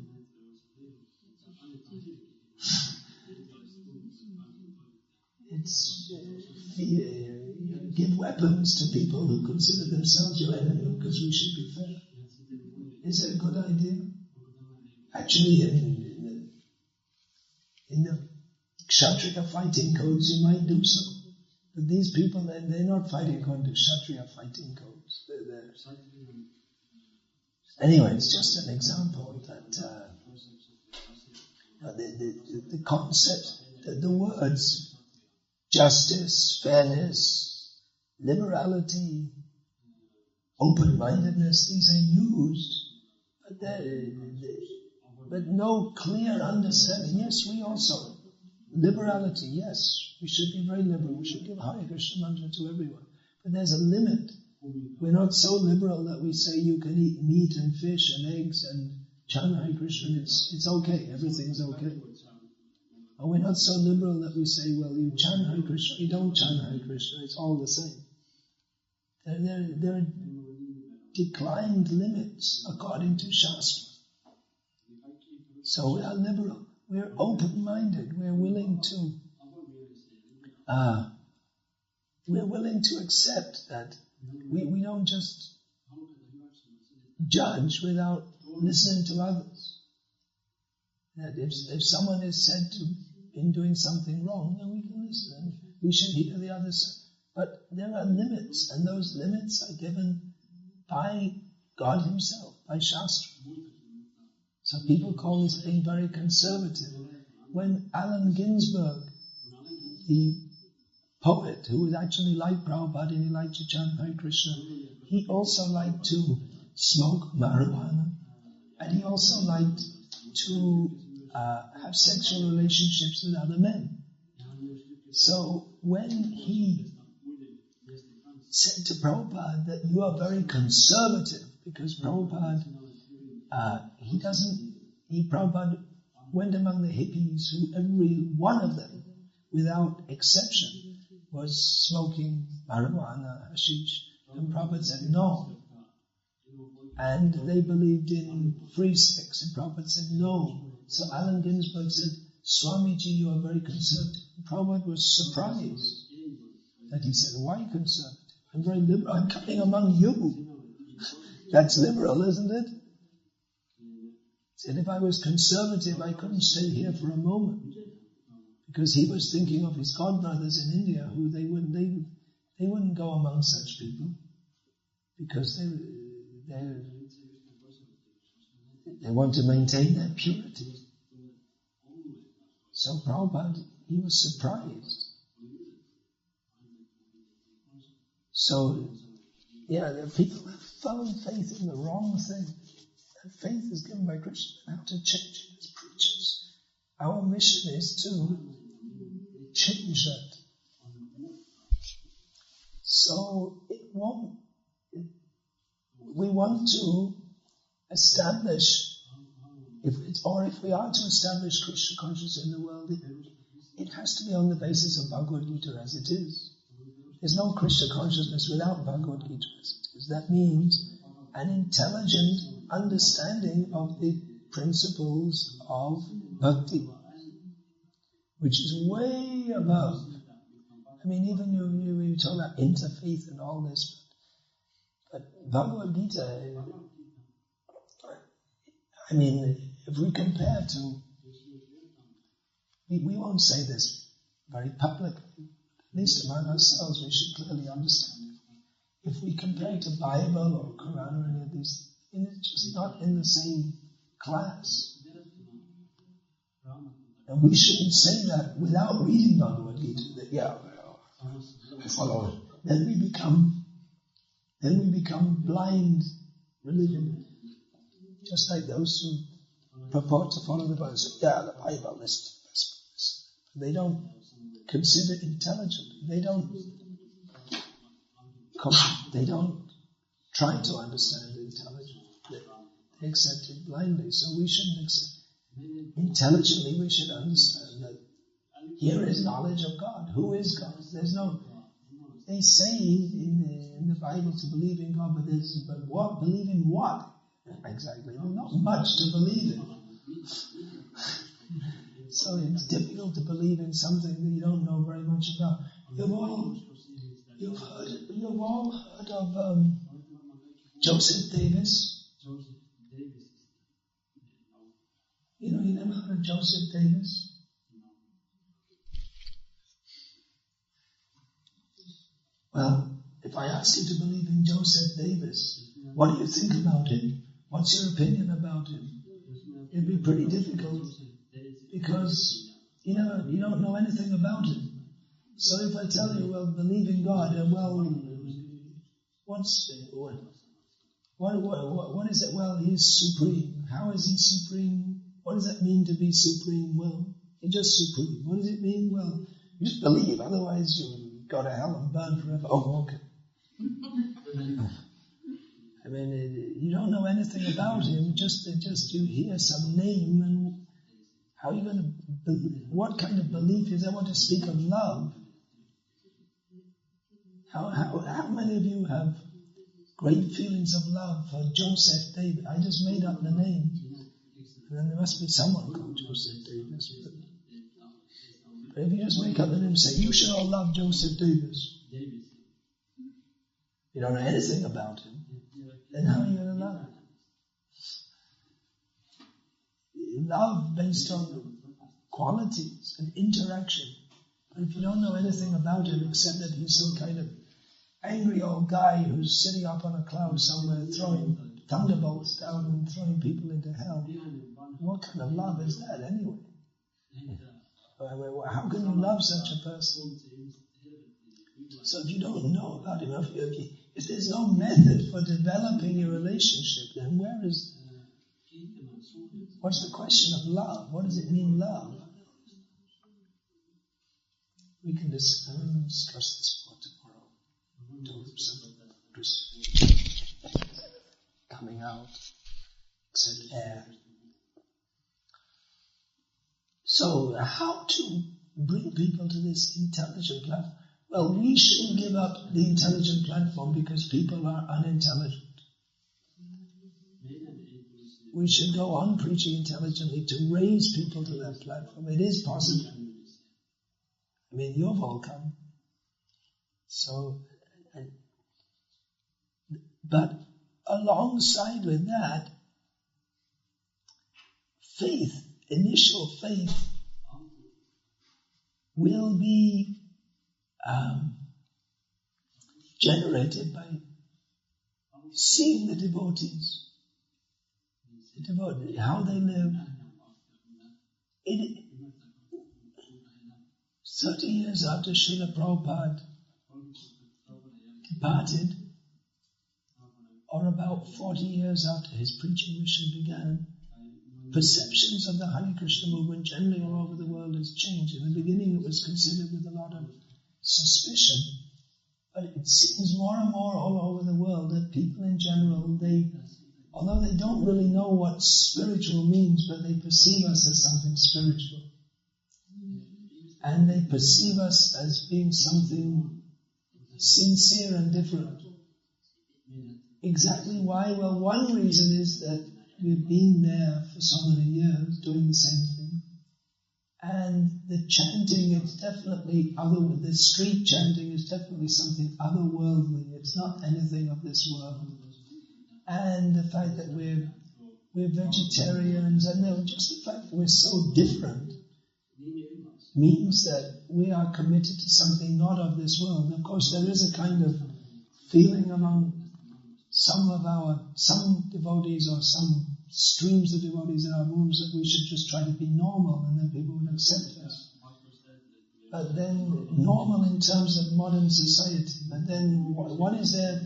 It's give weapons to people who consider themselves your enemy because we should be fair. Is it a good idea? Actually, in the Kshatriya fighting codes, you might do so. But these people, they're not fighting according to Kshatriya fighting codes. Anyway, it's just an example that the concept, the words justice, fairness, liberality, open-mindedness, these are used, but but no clear understanding. Yes, we also, liberality, yes, we should be very liberal. We should give Hare Krishna mantra to everyone. But there's a limit. We're not so liberal that we say you can eat meat and fish and eggs and chant Hare Krishna. It's okay, everything's okay. Or we're not so liberal that we say, well, you chant Hare Krishna, you don't chant Hare Krishna, it's all the same. There are declined limits according to Shastra. So we are liberal, we're open-minded, we're willing to accept that we don't just judge without listening to others. That if someone is said to be doing something wrong, then we can listen. We should hear the other side. But there are limits, and those limits are given by God Himself, by Shastra. So people call this being very conservative. When Allen Ginsberg, the poet who was actually like Prabhupada and he liked to chant Hare Krishna, he also liked to smoke marijuana, and he also liked to have sexual relationships with other men. So when he said to Prabhupada that you are very conservative, because Prabhupada, Prabhupada went among the hippies who every one of them, without exception, was smoking marijuana, hashish, and Prabhupada said no. And they believed in free sex, and Prabhupada said no. So Allen Ginsberg said, Swamiji, you are very conservative. And Prabhupada was surprised that he said, why conservative? I'm very liberal. I'm coming among you. That's liberal, isn't it? He said, if I was conservative, I couldn't stay here for a moment. Because he was thinking of his godbrothers in India, who they wouldn't go among such people, because they want to maintain their purity. So Prabhupada, he was surprised. So, the people have found faith in the wrong thing. That faith is given by Krishna. We have to change it as preachers. Our mission is to change that. So we want to establish, if we are to establish Krishna consciousness in the world, it has to be on the basis of Bhagavad-gita as it is. There's no Krishna consciousness without Bhagavad-gita as it is. That means an intelligent understanding of the principles of Bhakti, which is way above. I mean, even you talk about interfaith and all this, but Bhagavad-gita, I mean, if we compare to, we won't say this very publicly, at least among ourselves we should clearly understand it. If we compare to Bible or Quran or any of these, it's just not in the same class. And we shouldn't say that without reading Bhagavad-gita, that I follow it. Then we become blind religion. Just like those who purport to follow the Bible say, the Bible, this. They don't consider intelligent. They don't try to understand the intelligent. They accept it blindly. So we shouldn't accept it. Intelligently we should understand that here is knowledge of God. Who is God? They say in the Bible to believe in God, but what? Believe in what? Exactly. There's not much to believe in. So it's difficult to believe in something that you don't know very much about. You've all heard of Joseph Davis. You never heard of Joseph Davis? Well, if I ask you to believe in Joseph Davis, what do you think about him? What's your opinion about him? It'd be pretty difficult, because you don't know anything about him. So if I tell you, well, believe in God, what is it? Well, He's supreme. How is He supreme? What does that mean to be supreme? Well, you're just supreme. What does it mean? Well, you just believe, otherwise you'll go to hell and burn forever. Oh, okay. I mean, you don't know anything about him, just you hear some name, and how are you going to, what kind of belief is there? Want to speak of love? How many of you have great feelings of love for Joseph Davis? I just made up the name. And then there must be someone called Joseph Davis. But if you just make up the name and say, you should all love Joseph Davis. You don't know anything about him. Then how are you going to love him? Love based on qualities and interaction. But if you don't know anything about him except that he's some kind of angry old guy who's sitting up on a cloud somewhere throwing thunderbolts down and throwing people into hell, what kind of love is that anyway? How can you love such a person? So if you don't know about him, if there's no method for developing your relationship, then what's the question of love? What does it mean, love? We can discuss this more tomorrow. Don't have some coming out, except air. So how to bring people to this intelligent platform? Well, we shouldn't give up the intelligent platform because people are unintelligent. We should go on preaching intelligently to raise people to that platform. It is possible. I mean, you've all come. So, but alongside with that, faith, initial faith, will be generated by seeing the devotees, how they live. 30 years after Srila Prabhupada departed, or about 40 years after his preaching mission began, perceptions of the Hare Krishna movement generally all over the world has changed. In the beginning it was considered with a lot of suspicion, but it seems more and more all over the world that people in general, although they don't really know what spiritual means, but they perceive us as something spiritual. And they perceive us as being something sincere and different. Exactly why? Well, one reason is that we've been there for so many years doing the same thing. And the chanting is definitely the street chanting is definitely something otherworldly. It's not anything of this world. And the fact that we're vegetarians, and just the fact that we're so different means that we are committed to something not of this world. And of course, there is a kind of feeling among some devotees or some streams of devotees in our rooms that we should just try to be normal and then people would accept us. But then, normal in terms of modern society, but then what is there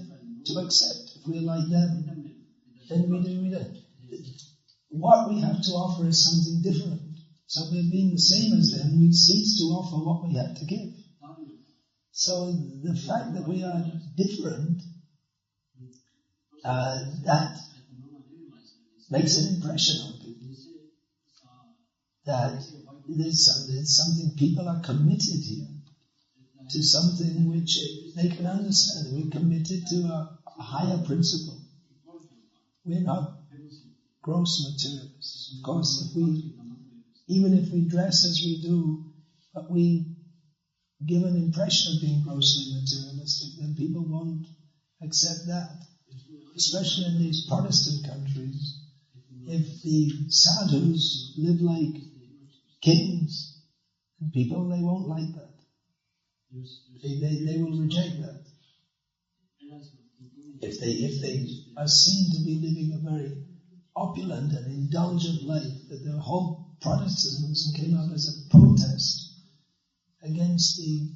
to accept if we're like them? Then we don't. What we have to offer is something different. So we're being the same as them, we cease to offer what we have to give. So the fact that we are different, that makes an impression on people. That there's something, people are committed here to something which they can understand. We're committed to a higher principle. We're not gross materialists. Of course, even if we dress as we do, but we give an impression of being grossly materialistic, then people won't accept that. Especially in these Protestant countries. If the sadhus live like kings, people, they won't like that. They will reject that. If they are seen to be living a very opulent and indulgent life, that their whole Protestantism came up as a protest against the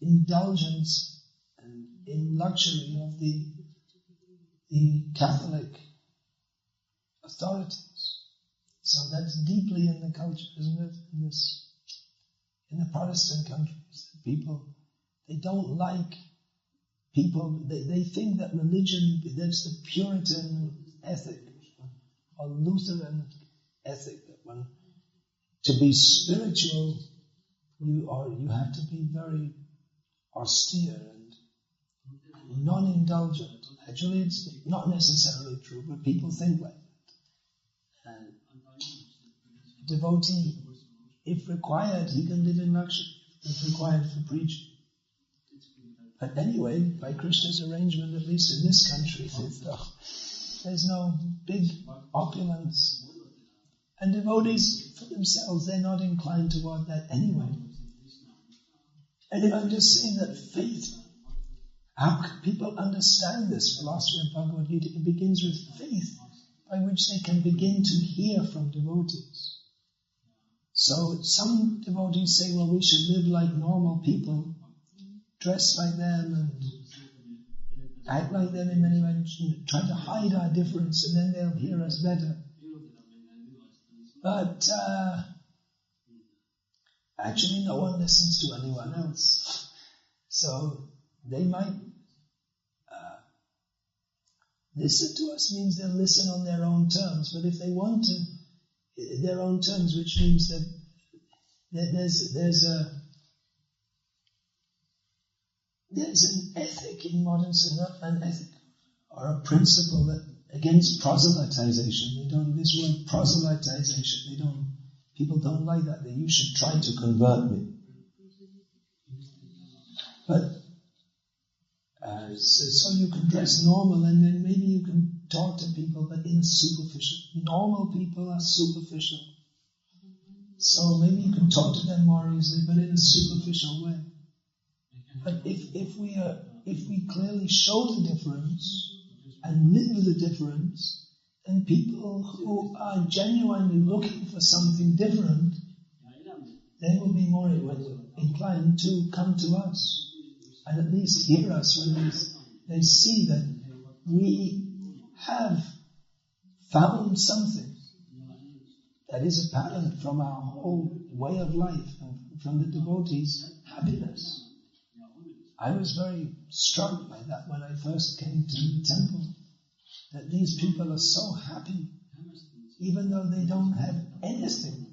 indulgence and in luxury of the Catholic authorities. So that's deeply in the culture, isn't it? In the Protestant countries, people, they don't like people, they think that religion, that's the Puritan ethic, or Lutheran ethic, that one, to be spiritual, you have to be very austere and non-indulgent. Actually, it's not necessarily true, but people think like that. And a devotee, if required, he can live in luxury, if required for preaching. But anyway, by Krishna's arrangement, at least in this country, there's no big opulence. And devotees, for themselves, they're not inclined toward that anyway. And if I'm just saying that faith, how can people understand this philosophy of Bhagavad-gita? It begins with faith, by which they can begin to hear from devotees. So some devotees say, well, we should live like normal people, dress like them and act like them in many ways, and try to hide our difference, and then they'll hear us better. But actually no one listens to anyone else. So they might listen to us, means they'll listen on their own terms, but if they want to, their own terms, which means that there's an ethic in modern society, not an ethic or a principle that against proselytization. This word proselytization, people don't like that. You should try to convert me. But so you can dress normal, and then maybe you can talk to people, but in a superficial. Normal people are superficial. So maybe you can talk to them more easily, but in a superficial way. But if we clearly show the difference and live with the difference, then people who are genuinely looking for something different, they will be more inclined to come to us and at least hear us when they see that we have found something that is apparent from our whole way of life and from the devotees' happiness. I was very struck by that when I first came to the temple, that these people are so happy, even though they don't have anything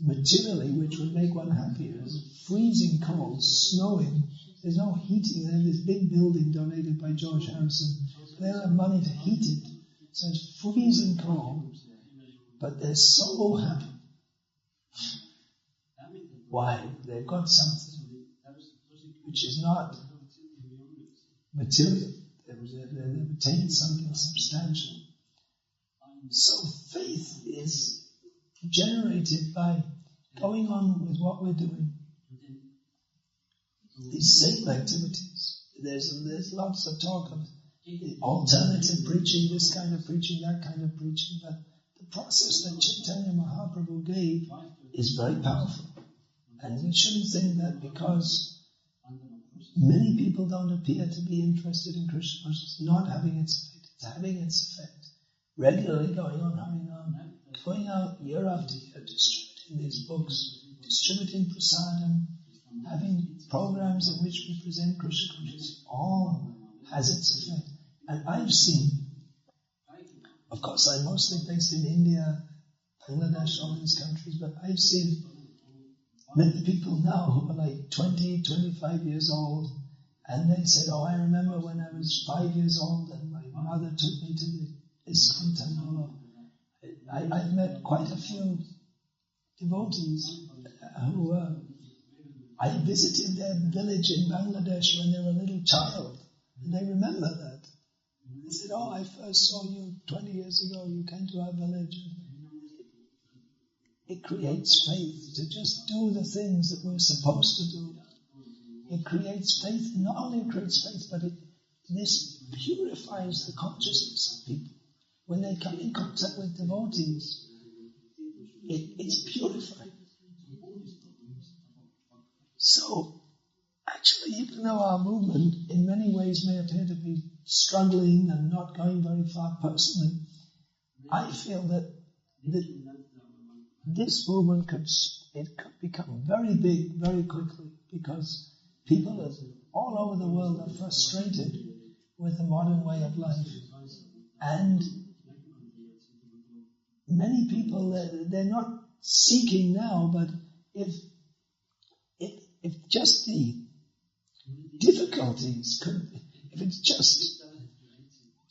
materially which would make one happier. It's freezing cold, snowing, there's no heating. They have this big building donated by George Harrison. They don't have money to heat it, so it's freezing cold, but they're so happy. Why? They've got something which is not material. They've attained something substantial. So faith is generated by going on with what we're doing. These same activities. There's lots of talk of alternative preaching, this kind of preaching, that kind of preaching, but the process that Chaitanya Mahaprabhu gave is very powerful. And we shouldn't think that because many people don't appear to be interested in Krishna consciousness, not having its effect. It's having its effect. Regularly going out year after year, distributing these books, distributing prasadam, having programs in which we present Krishna consciousness, all has its effect. And I've seen, of course I'm mostly based in India, Bangladesh, all these countries, but I've seen many people now who are like 20, 25 years old, and they said, I remember when I was 5 years old and my mother took me to the ISKCON temple. I've met quite a few devotees who I visited their village in Bangladesh when they were a little child, and they remember that. They said, I first saw you 20 years ago, you came to our village. It creates faith to just do the things that we're supposed to do. It creates faith. Not only creates faith, but this purifies the consciousness of people. When they come in contact with devotees, it's purified. So, actually, even though our movement in many ways may appear to be struggling and not going very far personally, I feel that this movement could become very big very quickly, because people all over the world are frustrated with the modern way of life. And many people, they're not seeking now, but if just the difficulties if it's just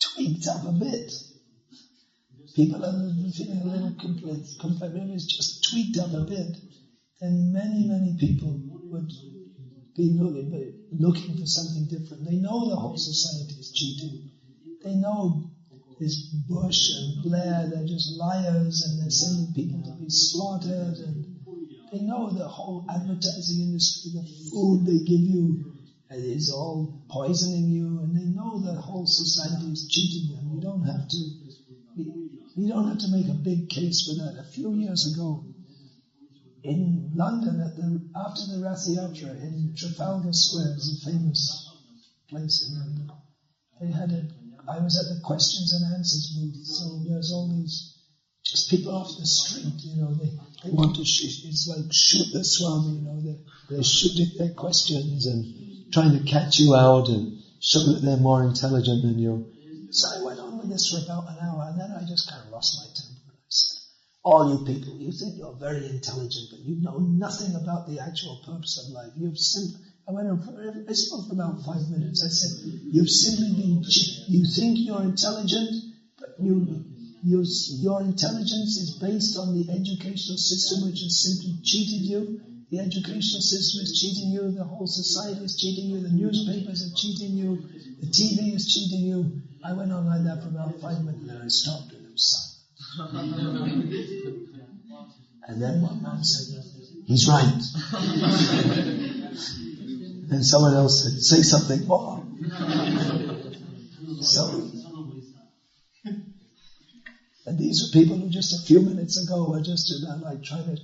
tweaked up a bit, people are feeling a little complaint, if it's just tweaked up a bit, then many people would be looking for something different. They know the whole society is cheating. They know this Bush and Blair, they're just liars, and they're sending people to be slaughtered, and they know the whole advertising industry, the food they give you is all poisoning you, and they know the whole society is cheating them. You don't have to make a big case for that. A few years ago, in London, after the Rath Yatra in Trafalgar Square, is a famous place in London, I was at the questions and answers booth, so there's all these just people off the street, they want to shoot, it's like shoot the Swami, they're shooting their questions and trying to catch you out and show that they're more intelligent than you. So I went on with this for about an hour, and then I just kind of lost my temper. I said, all you people, you think you're very intelligent, but you know nothing about the actual purpose of life. I spoke for about 5 minutes. I said, you've simply you think you're intelligent, but your intelligence is based on the educational system, which has simply cheated you. The educational system is cheating you, the whole society is cheating you, the newspapers are cheating you, the TV is cheating you. I went on like that for about 5 minutes, and then I stopped, and it was silent. And then one man said, he's right. And someone else said, say something more. And these are people who just a few minutes ago were just like trying to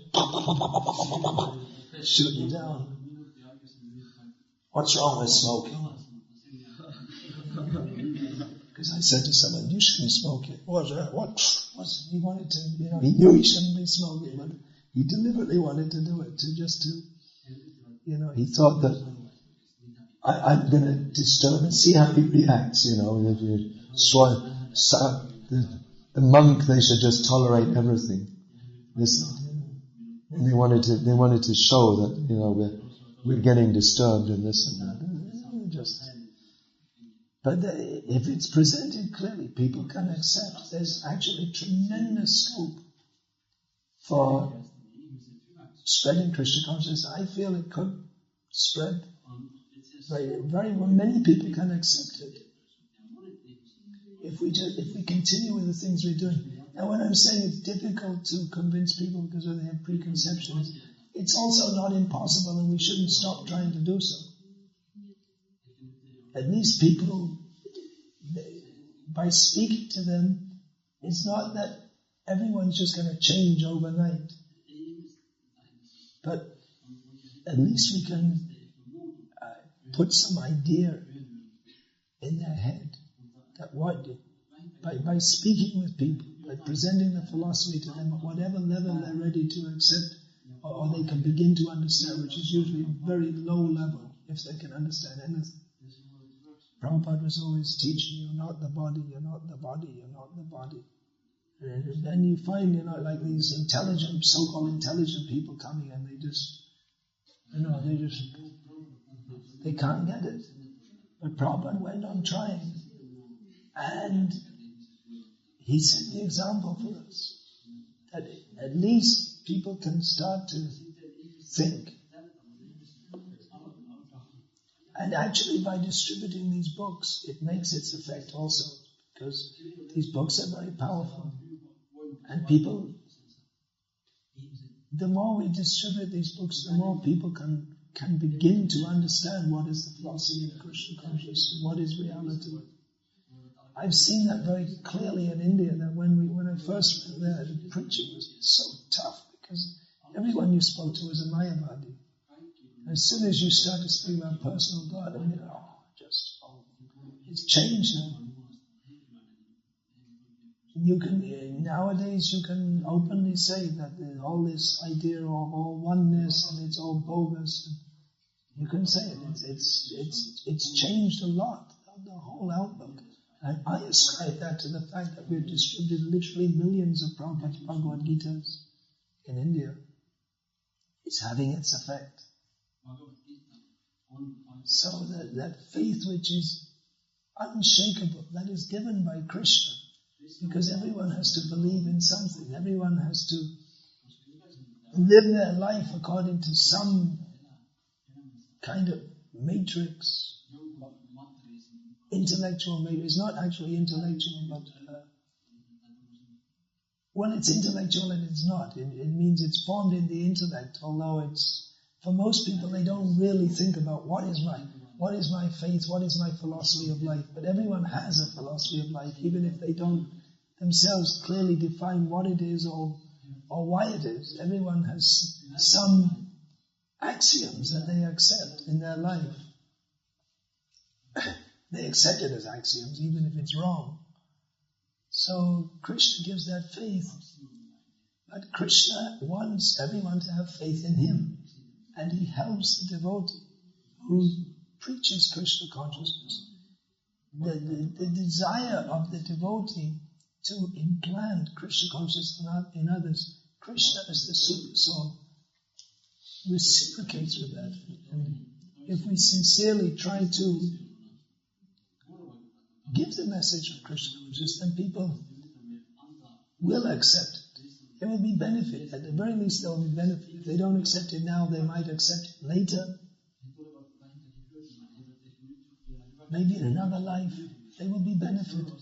shoot you down. What's wrong with smoking? Because I said to someone, you shouldn't smoke it. What? He wanted to, he knew he shouldn't be smoking, but he deliberately wanted to do it, he thought that I'm going to disturb and see how he reacts, If you the monk, they should just tolerate everything. And they wanted to show that, we're getting disturbed and this and that. But if it's presented clearly, people can accept. There's actually tremendous scope for spreading Krishna consciousness. I feel it could spread. Very many people can accept it if we continue with the things we're doing. And when I'm saying it's difficult to convince people because they have preconceptions, it's also not impossible, and we shouldn't stop trying to do so. At least people, by speaking to them, it's not that everyone's just going to change overnight, but at least we can put some idea in their head that by speaking with people, by presenting the philosophy to them at whatever level they're ready to accept, or they can begin to understand, which is usually a very low level, if they can understand anything. Prabhupada was always teaching, you're not the body, you're not the body, you're not the body. And then you find, like these intelligent, so-called intelligent people coming, and they can't get it. But Prabhupada went on trying. And he set the example for us. That at least people can start to think. And actually by distributing these books, it makes its effect also. Because these books are very powerful. And people, the more we distribute these books, the more people can begin to understand what is the philosophy of Krishna consciousness, what is reality. I've seen that very clearly in India, that when I first went there, the preaching was so tough because everyone you spoke to was a Mayavadi. As soon as you start to speak about personal God, it's changed now. nowadays you can openly say that all this idea of all oneness and it's all bogus. You can say it. It's changed a lot, the whole outlook. And I ascribe that to the fact that we've distributed literally millions of Prabhupada's Bhagavad-gitas in India. It's having its effect. So that faith which is unshakable, that is given by Krishna, because everyone has to believe in something. Everyone has to live their life according to some kind of matrix, intellectual matrix. It's not actually intellectual, but well, it's intellectual and it's not. It means it's formed in the intellect, although it's, for most people, they don't really think about what is my faith, what is my philosophy of life. But everyone has a philosophy of life, even if they don't themselves clearly define what it is or why it is. Everyone has some axioms that they accept in their life. They accept it as axioms, even if it's wrong. So Krishna gives that faith. But Krishna wants everyone to have faith in him. And he helps the devotee who preaches Krishna consciousness. The desire of the devotee to implant Krishna consciousness in others, Krishna as the super soul reciprocates with that. And if we sincerely try to give the message of Krishna consciousness, then people will accept it. There will be benefit. At the very least, there will be benefit. If they don't accept it now, they might accept it later. Maybe in another life, they will be benefited.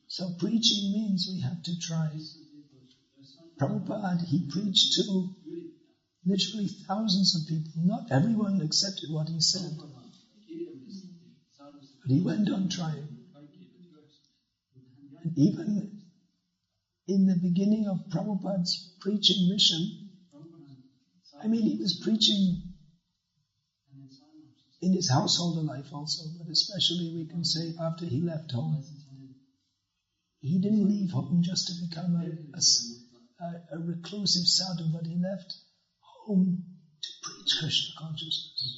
So preaching means we have to try. Prabhupada, he preached to literally thousands of people. Not everyone accepted what he said. But he went on trying. And even in the beginning of Prabhupada's preaching mission, he was preaching in his household life also, but especially we can say after he left home. He didn't leave home just to become a reclusive sadhu, but he left home to preach Krishna consciousness.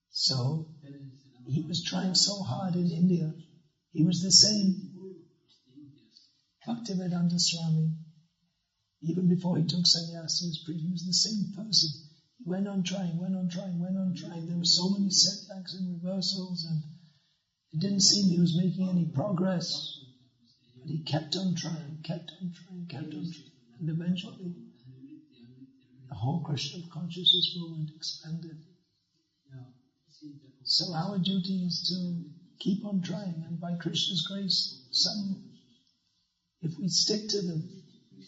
So he was trying so hard in India. He was the same Bhakti-vedanta Swami. Even before he took sannyas, he was the same person. He went on trying. There were so many setbacks and reversals, and it didn't seem he was making any progress. But he kept on trying. And eventually, the whole Krishna consciousness movement expanded. So our duty is to keep on trying, and by Krishna's grace, if we stick to the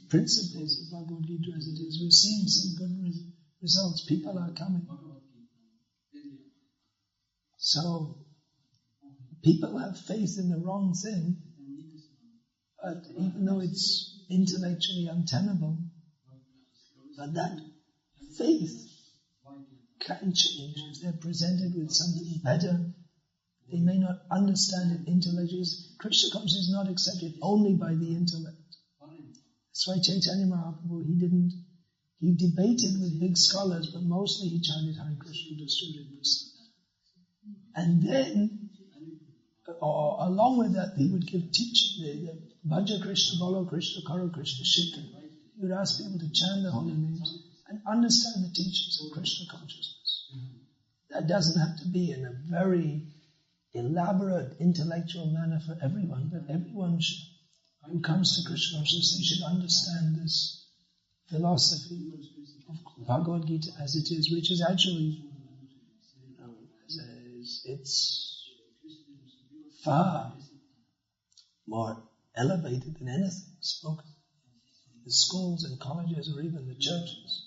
principles of Bhagavad-gita as it is, we're seeing some good results. People are coming. So people have faith in the wrong thing, but even though it's intellectually untenable, but that faith can change if they're presented with something better. They may not understand it intellectually. Krishna consciousness is not accepted only by the intellect. That's why Chaitanya Mahaprabhu, he debated with big scholars, but mostly he chanted Hare Krishna, distributed prasad. And then, along with that, he would give teaching, the Bhaja Krishna, Bolo Krishna, Karo Krishna, Shikha. He would ask people to chant the holy names and understand the teachings of Krishna consciousness. That doesn't have to be in a very elaborate intellectual manner for everyone, but everyone who comes to Krishna consciousness, they should understand this philosophy of Bhagavad-gita as it is, which is actually, it's far more elevated than anything spoken in the schools and colleges or even the churches.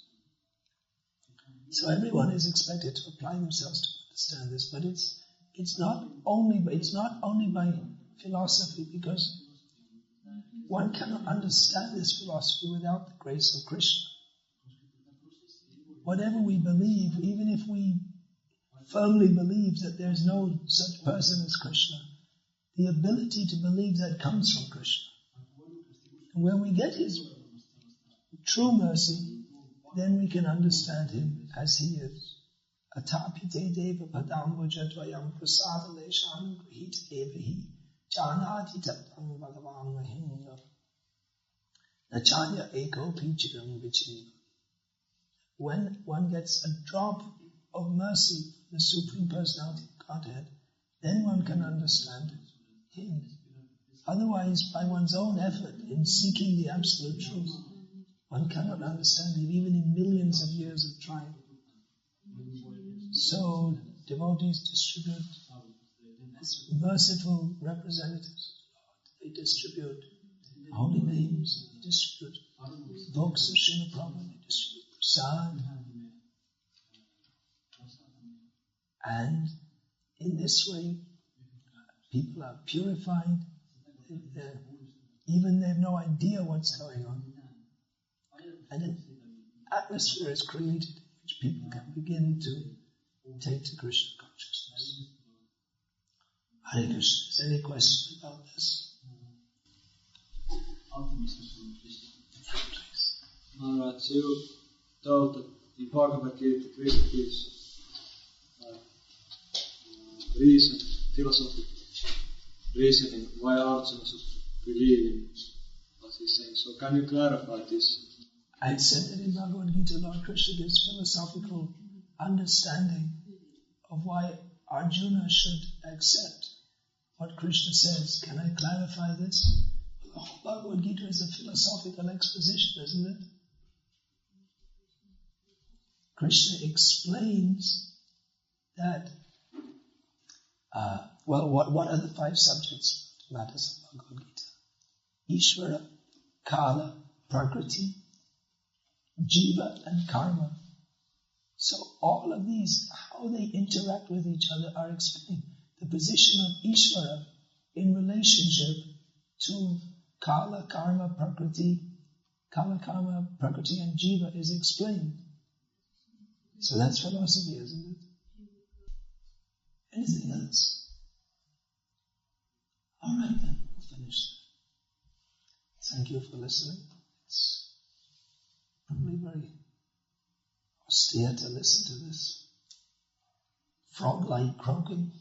So everyone is expected to apply themselves to understand this, but it's not only by philosophy, because one cannot understand this philosophy without the grace of Krishna. Whatever we believe, even if we firmly believe that there is no such person as Krishna, the ability to believe that comes from Krishna. And when we get his true mercy, then we can understand him as he is. Atapite deva padambuja dvayam prasada leshan grihit evahi janati taptam bhagavan mahinga nachanya eko pichikam vichini. When one gets a drop of mercy from the Supreme Personality of Godhead, then one can understand him. Otherwise, by one's own effort in seeking the absolute truth, one cannot understand him even in millions of years of trying. So, devotees distribute as merciful representatives. They distribute holy names, they distribute books of Srila Prabhupada, they distribute prasad. And in this way, people are purified. Even they have no idea what's going on. And an atmosphere is created in which people can begin to take to Krishna consciousness. Hare Krishna. Is there any question about this? Maharaj, you told that in Bhagavad-gita, Krishna gives philosophical reasoning why Arjuna should believe in what he's saying. So can you clarify this? I said that in Bhagavad-gita, Lord Krishna gives philosophical understanding of why Arjuna should accept what Krishna says. Can I clarify this? The whole Bhagavad-gita is a philosophical exposition, isn't it? Krishna explains that, what are the 5 subjects matters of Bhagavad-gita? Ishvara, Kala, Prakriti, Jiva and Karma. So all of these, how they interact with each other are explained. The position of Ishvara in relationship to Kala, Karma, Prakriti and Jiva is explained. So that's philosophy, isn't it? Anything else? All right then, we'll finish. Thank you for listening. It's probably very austere to listen to this frog-like croaking.